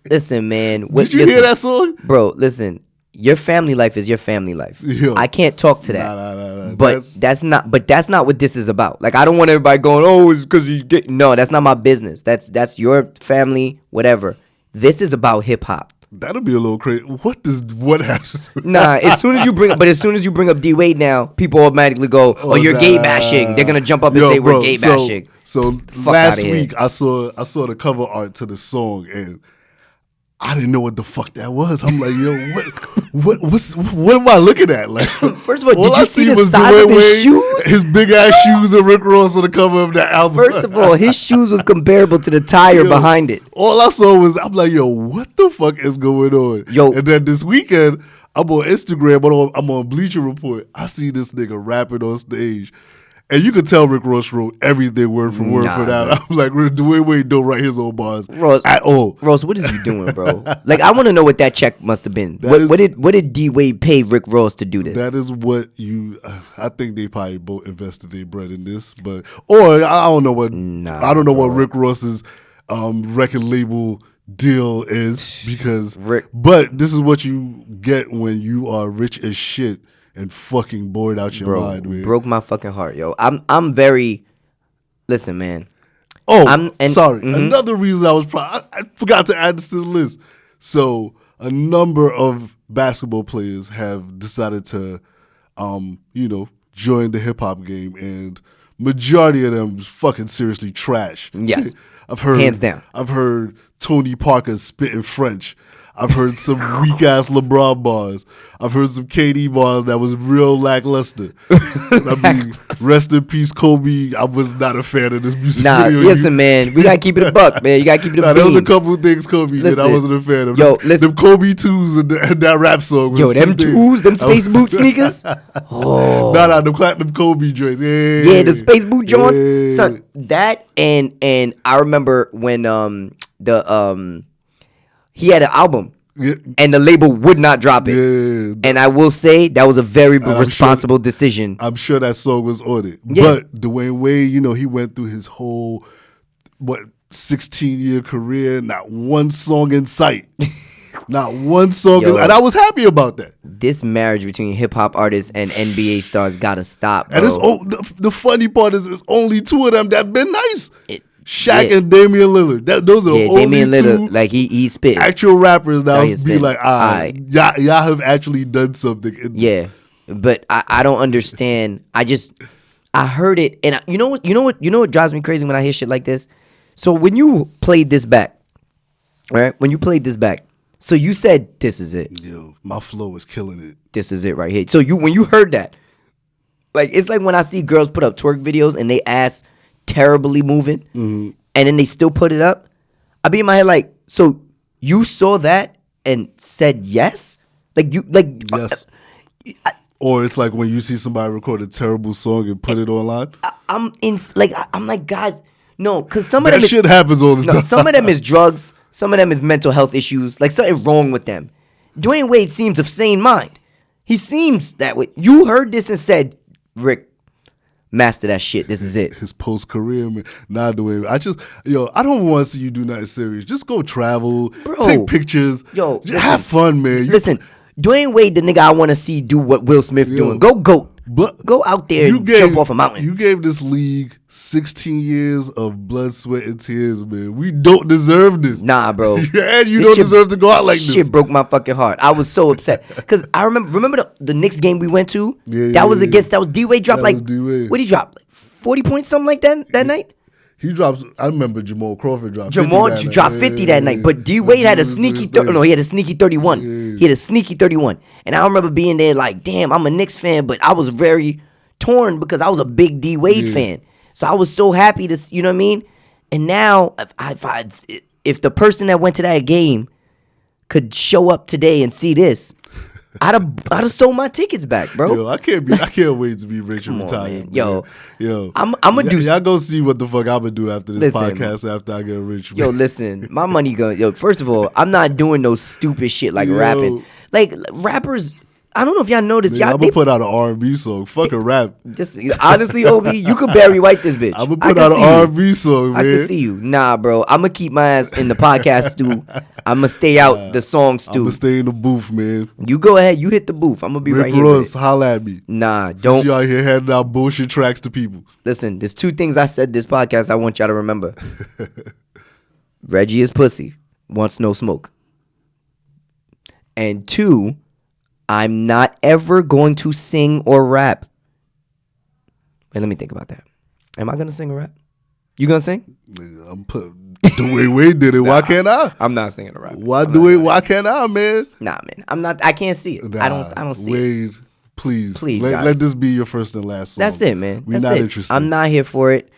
listen, man. Did you hear that song? Bro, listen. Your family life is your family life. Yo. I can't talk to that. Nah. But that's not what this is about. Like, I don't want everybody going, oh, it's because he's gay. No, that's not my business. That's your family, whatever. This is about hip hop. That'll be a little crazy. What happens? Nah, as soon as you bring up D Wade now, people automatically go, oh, you're gay bashing. They're gonna jump up and say we're gay bashing. So last week I saw the cover art to the song and I didn't know what the fuck that was. I'm like, yo, what am I looking at? Like, first of all, did I you see seen the was size Dwayne of his Wade, shoes? his big ass shoes, and Rick Ross on the cover of that album. First of all, his shoes was comparable to the tire Yo, behind it. All I saw was, I'm like, yo, what the fuck is going on? Yo. And then this weekend, I'm on Instagram, but I'm on Bleacher Report. I see this nigga rapping on stage. And you could tell Rick Ross wrote everything word for word for that. man. I'm like, Dwayne Wade don't write his own bars Ross, at all. Ross, what is you doing, bro? Like, I want to know what that check must have been. That What did D Wade pay Rick Ross to do this? That is what I think they probably both invested their bread in this, or I don't know what. I don't know what Rick Ross's record label deal is because. But this is what you get when you are rich as shit and fucking bored out your mind, man. Broke my fucking heart, yo. I'm very. Listen, man. Oh, sorry. Another reason I forgot to add this to the list. So a number of basketball players have decided to, join the hip hop game, and majority of them fucking seriously trash. Yes, I've heard hands down. I've heard Tony Parker spitting French. I've heard some weak ass LeBron bars. I've heard some KD bars that was real lackluster. I mean, rest in peace, Kobe. I was not a fan of this music video. Listen, man, we gotta keep it a buck, man. You gotta keep it a bean. There was a couple of things Kobe did I wasn't a fan of. Yo, listen. Them Kobe 2s and that rap song was them 2s, them space boot sneakers. Oh. Nah, them platinum Kobe joints. Yeah, the space boot joints. Yeah. Son, that and I remember when he had an album, and the label would not drop it. Yeah. And I will say that was a very responsible decision. I'm sure that song was on it. Yeah. But Dwayne Wade, he went through his whole 16-year career, not one song in sight. Not one song, and I was happy about that. This marriage between hip hop artists and NBA stars gotta stop, bro. And the funny part is, it's only two of them that been nice. Shaq and Damian Lillard. Those are the only Damian Lillard, two like he spit. actual rappers that would be like, y'all have actually done something. But I don't understand. I heard it, and you know what drives me crazy when I hear shit like this. So when you played this back, right? When you played this back, so you said this is it. Yo, my flow is killing it. This is it right here. So when you heard that, like it's like when I see girls put up twerk videos and they ass terribly moving, and then they still put it up. I be in my head like, so you saw that and said yes, yes. Or it's like when you see somebody record a terrible song and put it online. I'm like, guys, no, because some of them shit happens all the time. Some of them is drugs. Some of them is mental health issues. Like something wrong with them. Dwayne Wade seems of sane mind. He seems that way. You heard this and said, Rick, master that shit. This is it. His post career, man. Nah, Dwayne. I don't want to see you do nothing serious. Just go travel, take pictures. Just have fun, man. Listen, Dwayne Wade, the nigga I want to see do what Will Smith doing. Go GOAT. But go out there and jump off a mountain. You gave this league 16 years of blood, sweat, and tears, man. We don't deserve this. Nah, bro. And you don't deserve to go out like this. Shit broke my fucking heart. I was so upset. Because I remember the Knicks game we went to? That was D-Wade dropped what did he drop? Like 40 points, something like that night? He drops. I remember Jamal Crawford dropped. Jamal dropped 50 that night, but D Wade had a sneaky. He had a sneaky 31. He had a sneaky 31, and I remember being there like, damn, I'm a Knicks fan, but I was very torn because I was a big D Wade fan. So I was so happy to, you know what I mean. And now, if the person that went to that game could show up today and see this, I'd have sold my tickets back, bro. Yo, I can't wait to be rich and retired. Yo, I'm gonna do. Y'all go see what the fuck I'm gonna do after this podcast after I get rich. Man. Yo, listen, my money first of all, I'm not doing no stupid shit like rapping. Like rappers, I don't know if y'all noticed. I'm Y'all, gonna put out an R&B song. Fuck a rap. just honestly, Obi, you could Barry White this bitch. I'm gonna put out an R&B song, man. I can see you. Nah, bro. I'm gonna keep my ass in the podcast stew. I'm gonna stay out the song I'm stew. gonna stay in the booth, man. You go ahead. You hit the booth. I'm gonna be Rick right here. Ross, holla at me. Nah, Since don't. you out here handing out bullshit tracks to people. Listen, there's two things I said this podcast I want y'all to remember. Reggie is pussy. Wants no smoke. And two, I'm not ever going to sing or rap. Wait, let me think about that. Am I gonna sing or rap? You gonna sing? Nigga, I'm put the way Wade did it. Why can't I? I'm not singing or rap. Why do it? Why can't I, man? Nah, man. I'm not. I can't see it. I don't see it. Wade, please, Please, let guys. this be your first and last song. That's it, man. We're That's not it. interested. I'm not here for it.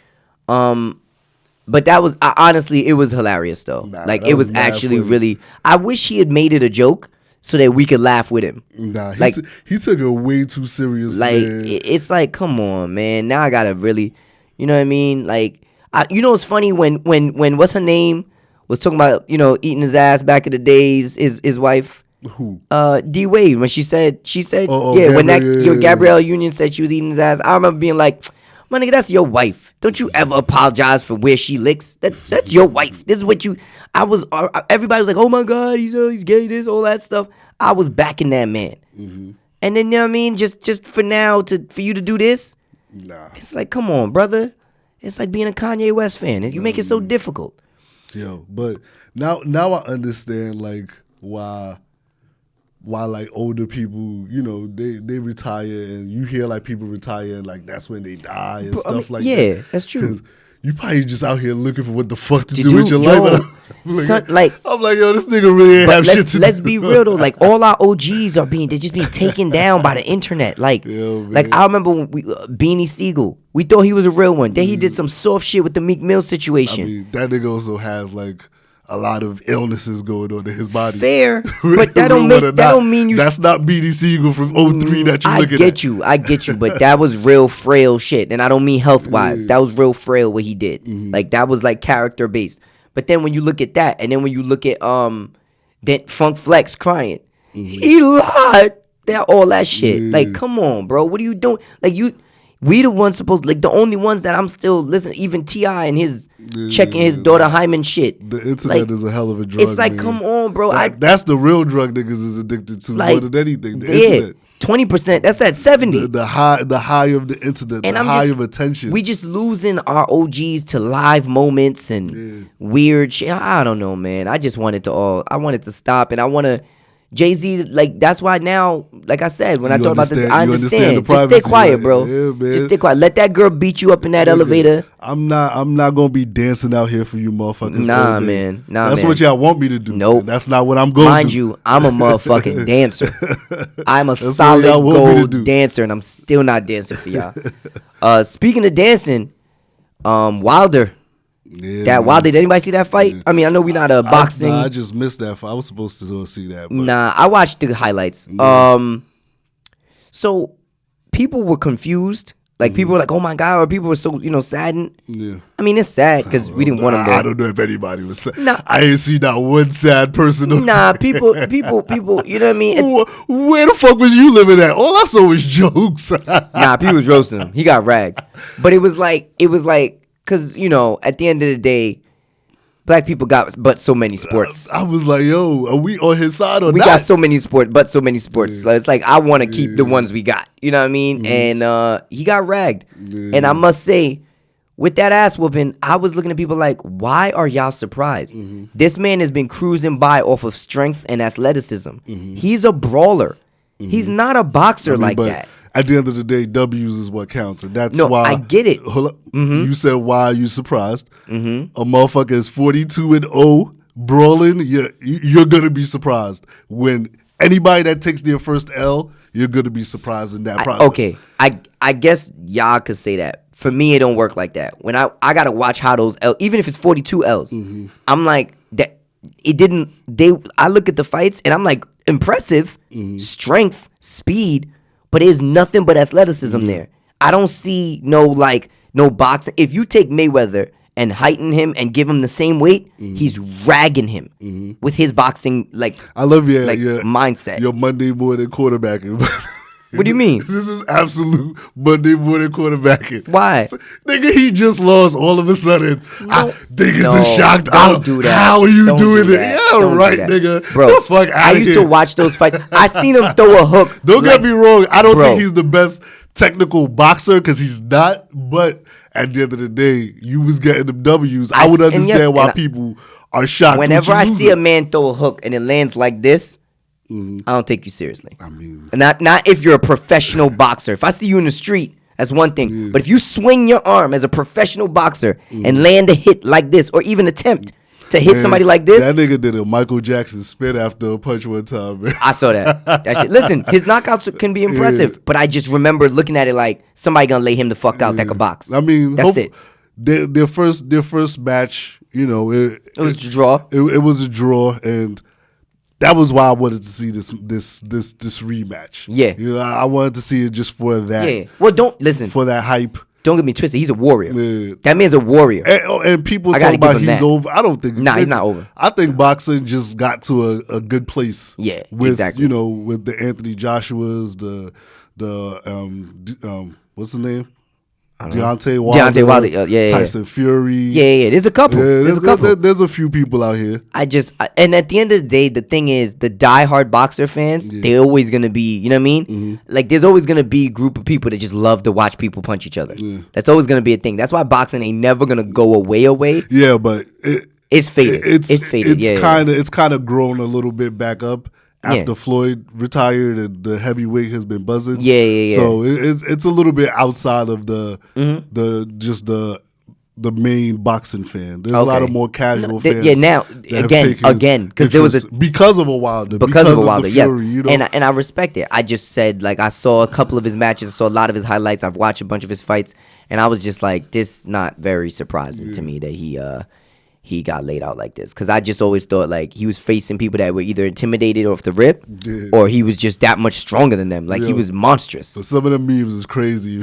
But that was honestly, it was hilarious though. Nah, like that it was was mad actually funny. really. I wish he had made it a joke so that we could laugh with him. Nah, like- he took it way too serious. Like man. it's like, come on, man. Now I gotta really, you know what I mean? Like, you know, it's funny when what's her name was talking about, you know, eating his ass back in the days. His wife, Who? D Wade, when she said, Oh, yeah, when that Gabrielle, yeah. Gabrielle Union said she was eating his ass. I remember being like, my nigga, that's your wife. Don't you ever apologize for where she licks. That's your wife. This is what you. I was. Everybody was like, oh my god, he's gay. This, all that stuff. I was backing that man. Mm-hmm. And then, you know what I mean? Just for now, for you to do this, Nah, it's like, come on, brother. It's like being a Kanye West fan. You make it so difficult. yo, but now I understand like why like older people, you know, they retire and you hear like people retire and like that's when they die and Bro, I stuff mean, like yeah, that. that's true. 'Cause you probably just out here looking for what the fuck to To do with do, your yo, life. And son, like- I'm like, yo, this nigga really ain't have But shit to let's do. be real though. Like all our OGs they're just being taken down by the internet. Like, Yo, man. like I remember when Beanie Siegel. We thought he was a real one. Then he did some soft shit with the Meek Mill I situation. mean, that nigga also has like a lot of illnesses going on in his body. Fair, Real but that don't one make or that not, don't mean you. That's not BD Siegel from 03 that you I looking get at. you, but that was real frail shit, and I don't mean health wise. That was real frail what he did. Mm-hmm. Like that was like character based. But then when you look at that, and then when you look at that Funk Flex crying, he lied. That all that shit. Yeah. Like, come on, bro. What are you doing? Like we the ones supposed, like the only ones that I'm still listening. Even T.I. and his checking his daughter Hyman shit. The internet Like, is a hell of a drug. It's like, man. come on, bro. That's the real drug niggas is addicted to Like, more than anything. The yeah, internet. 20%. That's at 70. The high of the internet, And the I'm high just- of attention. We just losing our OGs to live moments and weird shit. I don't know, man. I just wanted to stop, and I want to. Jay-Z, like, that's why now, like I said, when I You thought about this, understand- I you understand understand. the Just stay privacy, quiet, right? bro. Yeah, man. Just stay quiet. Let that girl beat you up in that elevator. I'm not gonna be dancing out here for you motherfuckers. Nah, all day. man. Nah, That's man. what y'all want me to do. Nope. And that's not what I'm going Mind to do. you, I'm a motherfucking dancer. I'm a That's what solid y'all want me to gold do. dancer, and I'm still not dancing for y'all. Speaking of dancing, Wilder. Yeah, That man. Wilder, did anybody see that fight? I mean, I know we're not a boxing. I just missed that fight. I was supposed to go see that. But Nah, I watched the highlights. So people were confused. Like people were like, "Oh my god!" Or people were so saddened. yeah. I mean, it's sad because we didn't want him I to. don't know if anybody was sad. Nah. I ain't seen not one sad person. on- Nah, people. You know what I mean? Where the fuck was you living at? All I saw was jokes. Nah, people was roasting him. He got ragged. But it was like, because at the end of the day, black people got but so many sports. I was like, yo, are we on his side or We not? got so many sports. So it's like I want to keep the ones we got. You know what I mean? And he got ragged. And I must say, with that ass whooping, I was looking at people like, why are y'all surprised? This man has been cruising by off of strength and athleticism. He's a brawler. He's not a boxer like but that. At the end of the day, W's is what counts, and that's No, why I get it. Hold up. You said why are you surprised? A motherfucker is 42-0 brawling. You're gonna be surprised when anybody that takes their first L. You're gonna be surprised in that process. Okay, I guess y'all could say that. For me, it don't work like that. When I gotta watch how those L, even if it's 42 L's, I'm like that. It didn't. I look at the fights and I'm like impressive, strength, speed, but there's nothing but athleticism there. I don't see no boxing. If you take Mayweather and heighten him and give him the same weight, he's ragging him with his boxing I love your mindset. Your Monday morning quarterbacking. What do you mean? This is absolute Monday morning quarterbacking. Why? So, nigga, he just lost all of a sudden. Niggas No, are shocked. don't do that. How are you Don't doing do it? that. Yeah, Don't do right, that. nigga. Bro, The fuck I outta used here. to watch those fights. I seen him throw a hook. Don't get me wrong. I don't Bro. think he's the best technical boxer because he's not. But at the end of the day, you was getting them W's. I would and understand yes, why and people are shocked. Whenever with you I see losing. a man throw a hook and it lands like this, I don't take you seriously. I mean, Not if you're a professional boxer. If I see you in the street, that's one thing. But if you swing your arm as a professional boxer and land a hit like this, or even attempt to hit somebody like this, that nigga did a Michael Jackson spin after a punch one time, man. I saw that. That shit. Listen, his knockouts can be impressive, but I just remember looking at it like somebody gonna lay him the fuck out that could box. I mean, that's it. Their first match, you know, It was a draw. It was a draw, and that was why I wanted to see this rematch. Yeah. You know, I wanted to see it just for that. Yeah. Well, don't listen. For that hype. Don't get me twisted. He's a warrior. Yeah. That man's a warrior. And people I talk gotta give about him he's that. over. I don't think. Nah, he's not over. I think boxing just got to a good place. Yeah, with, exactly. You know, with the Anthony Joshua's, what's his name? Deontay Wilder. Yeah. Tyson Fury. Yeah. There's a couple. There's a couple. There's a few people out here. And at the end of the day, the thing is, the diehard boxer fans, they're always gonna be, you know what I mean? Like, there's always gonna be a group of people that just love to watch people punch each other. That's always gonna be a thing. That's why boxing ain't never gonna go away. Yeah, but It's faded. It's faded. It's kind of grown a little bit back up after Floyd retired and the heavyweight has been buzzing. Yeah. So it's a little bit outside of the main boxing fan. There's a lot of more casual fans. Yeah, now again, because there was because of a Wilder. Because of a Wilder, the yes. Fury, you know? And I respect it. I just said, like, I saw a couple of his matches, I saw a lot of his highlights, I've watched a bunch of his fights, and I was just like, this not very surprising to me that he got laid out like this, because I just always thought like he was facing people that were either intimidated off the rip, or he was just that much stronger than them. Like, he was monstrous. So some of the memes is crazy.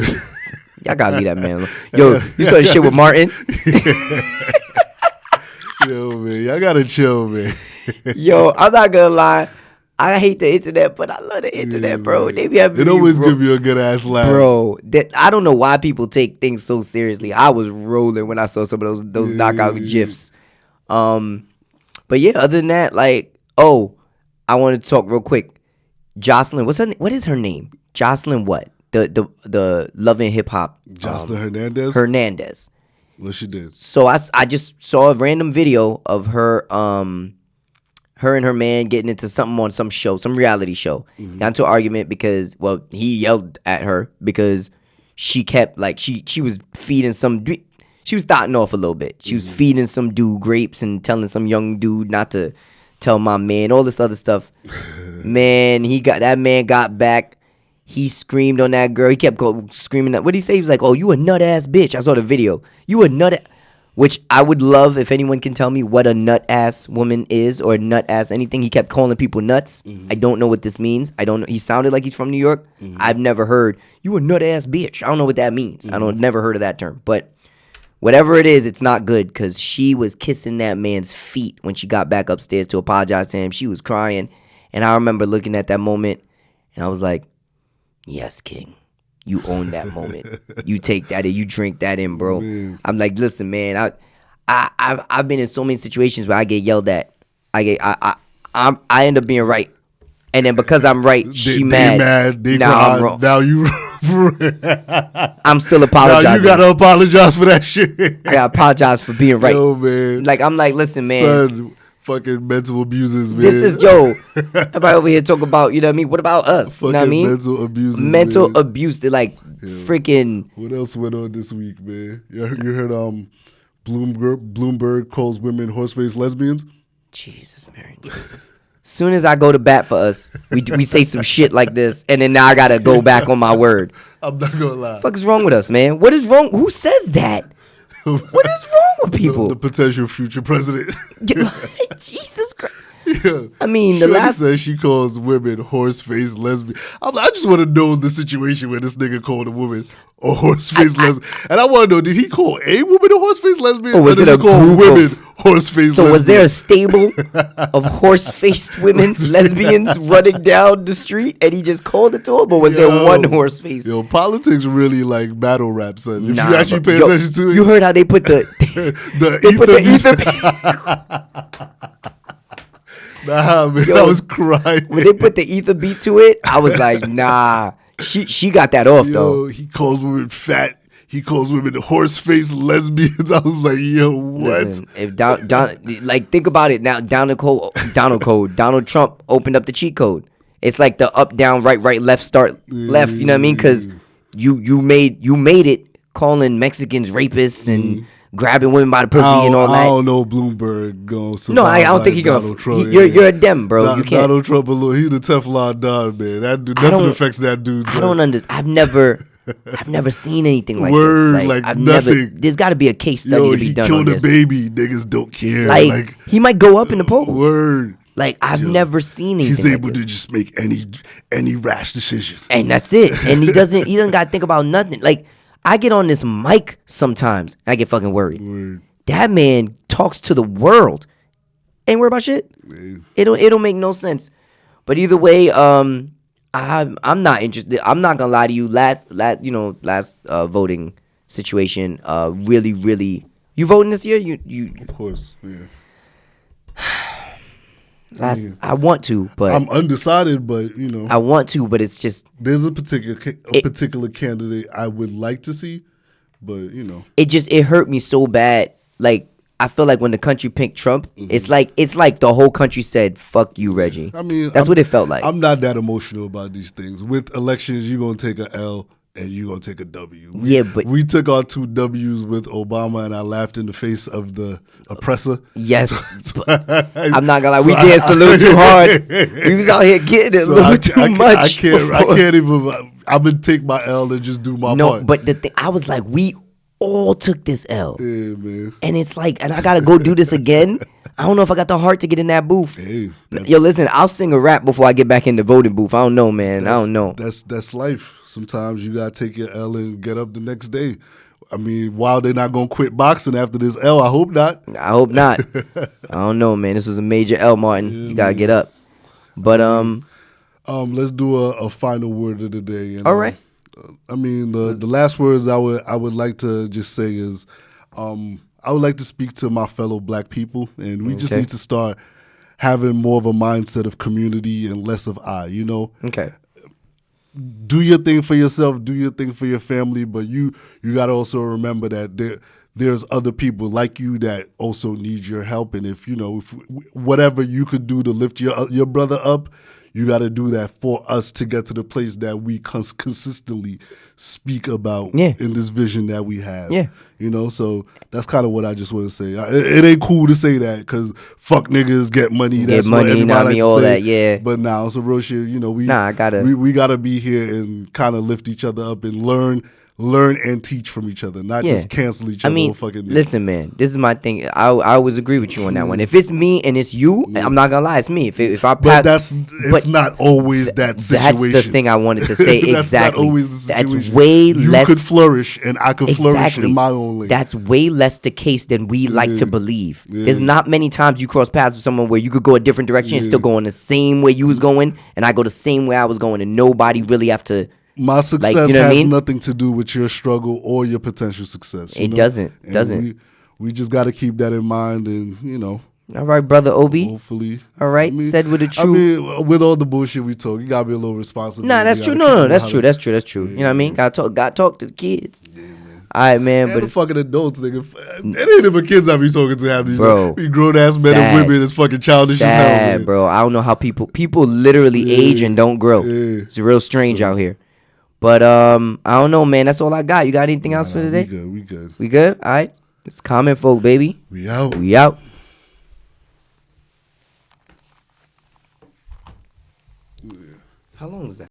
Y'all gotta leave that man alone. Yo, you saw the shit with Martin? Yo, man, y'all gotta chill, man. Yo, I'm not gonna lie. I hate the internet, but I love the internet, bro. They be having it always give you a good ass laugh, bro. I don't know why people take things so seriously. I was rolling when I saw some of those knockout gifs. But yeah, other than that, like, I want to talk real quick. Jocelyn, what is her name? Jocelyn what? The Love and Hip Hop. Jocelyn Hernandez. Hernandez. What she did? So I just saw a random video of her her and her man getting into something on some show, some reality show. Got into an argument because, well, he yelled at her because she kept, like, she was feeding she was starting off a little bit. She was feeding some dude grapes and telling some young dude not to tell my man, all this other stuff. Man, that man got back. He screamed on that girl. He kept screaming. What did he say? He was like, "Oh, you a nut ass bitch." I saw the video. You a nut. Which I would love if anyone can tell me what a nut ass woman is, or nut ass anything. He kept calling people nuts. I don't know what this means. I don't know. He sounded like he's from New York. I've never heard you a nut ass bitch. I don't know what that means. I don't never heard of that term. But whatever it is, it's not good, because she was kissing that man's feet when she got back upstairs to apologize to him. She was crying, and I remember looking at that moment, and I was like, "Yes, King. You own that moment. You take that and you drink that in, bro." Man. I'm like, listen, man. I've been in so many situations where I get yelled at. I end up being right, and then because I'm right, she mad. They now cry. I'm wrong. Now you. I'm still apologizing. Now you gotta apologize for that shit. I gotta apologize for being right. Yo, man. Like, I'm like, listen, man. Son, fucking mental abusers, man. This is everybody over here talk about, you know what I mean? What about us? Fucking you know what I mean? mental abusers. Mental man. abuse. They're like freaking. What else went on this week, man? You heard Bloomberg calls women horse-faced lesbians? Jesus, Mary. Soon as I go to bat for us, we say some shit like this, and then now I gotta go back on my word. I'm not gonna lie. What the fuck is wrong with us, man? What is wrong? Who says that? What is wrong with people? The potential future president. Jesus Christ. I mean, the Shorty last. says she calls women horse-faced lesbian. I just want to know the situation where this nigga called a woman a horse-faced lesbian. And I want to know, did he call a woman a horse-faced lesbian? Or was did it he a call group women of- horse-faced So lesbian? was there a stable of horse-faced women, lesbians running down the street, and he just called it to them, or was there one horse-faced? Yo, politics really like battle rap, son. If Nah, you actually bro. pay Yo, attention to it. you heard how they put the the they put the ether. Nah, man, Yo, I was crying. when they put the ether beat to it, I was like, nah. She got that off though. Yo, he calls women fat. He calls women horse-faced lesbians. I was like, yo, what? Listen, if like think about it now, Donald Trump opened up the cheat code. It's like the up, down, right, left, start, left. You know what I mean? Because you made it calling Mexicans rapists and grabbing women by the pussy and all I that. don't know Bloomberg going No, I don't think he gonna. You're a Dem, bro. You can't. Donald Trump, he the Teflon Don, man. That dude, nothing affects that dude. I don't understand. I've never seen anything like Word, this. like I've nothing. never. There's got to be a case study Yo, to be he done on killed a this. baby. Niggas don't care. Like he might go up in the polls. Word. Like I've never seen anything. He's like able this. to just make any rash decision. And that's it. And he doesn't got to think about nothing. Like I get on this mic sometimes, and I get fucking worried. Word. That man talks to the world. Ain't worried about shit. Man. It don't make no sense. But either way, I'm not interested. I'm not gonna lie to you. Last voting situation. Really. You voting this year? You Of course, yeah. I want to, but I'm undecided, but I want to, but it's just there's a particular candidate I would like to see, but it hurt me so bad. Like I feel like when the country picked Trump, it's like the whole country said, "Fuck you, Reggie." I mean, that's what it felt like. I'm not that emotional about these things. With elections, you're gonna take a L and you're gonna take a W. Yeah, but we took our 2 W's with Obama, and I laughed in the face of the oppressor. Yes, I'm not gonna lie. We danced a little too hard. We was out here getting it a little too much. I can't even. I'm gonna take my L and just do my part. No, but the thing, I was like, we all took this L. Yeah, man. And it's like, and I gotta go do this again. I don't know if I got the heart to get in that booth. Hey, yo, listen, I'll sing a rap before I get back in the voting booth. I don't know, man. I don't know. That's life. Sometimes you gotta take your L and get up the next day. I mean, while they're not gonna quit boxing after this L, I hope not. I hope not. I don't know, man. This was a major L, Martin. Yeah, you gotta get up. But let's do a final word of the day. And, all right. I mean, the last words I would like to just say is, I would like to speak to my fellow Black people, and we just need to start having more of a mindset of community and less of I. Okay. Do your thing for yourself, do your thing for your family, but you got to also remember that there's other people like you that also need your help, and if whatever you could do to lift your brother up, you got to do that for us to get to the place that we consistently speak about in this vision that we have. Yeah. So that's kind of what I just want to say. It ain't cool to say that because fuck niggas get money. That's money, what everybody like all to say. That, yeah. But now it's a real shit. We gotta be here and kind of lift each other up and learn and teach from each other, not just cancel each other. Listen, man, this is my thing. I always agree with you on that one. If it's me and it's you, I'm not gonna lie, it's me. If I pass, it's not always that situation. That's the thing I wanted to say. That's exactly. Not always the situation. That's way less. You could flourish, and I could flourish in my own lane. That's way less the case than we like to believe. There's not many times you cross paths with someone where you could go a different direction and still go in the same way you was going, and I go the same way I was going, and nobody really have to. My success has nothing to do with your struggle or your potential success. It doesn't. We just got to keep that in mind, and All right, brother Obi. Hopefully. All right, said with the truth. With all the bullshit we talk, you gotta be a little responsible. Nah, that's true. No, that's true. That's true. You know what I mean? Gotta talk to the kids. Yeah, man. All right, man. But it's fucking adults, nigga. It ain't even kids I be talking to have these grown ass men and women. It's fucking childish as hell, man. Bro. I don't know how people literally age and don't grow. Yeah. It's real strange out here. But I don't know, man. That's all I got. You got anything else for today? We good. All right. It's Common Folk, baby. We out. How long was that?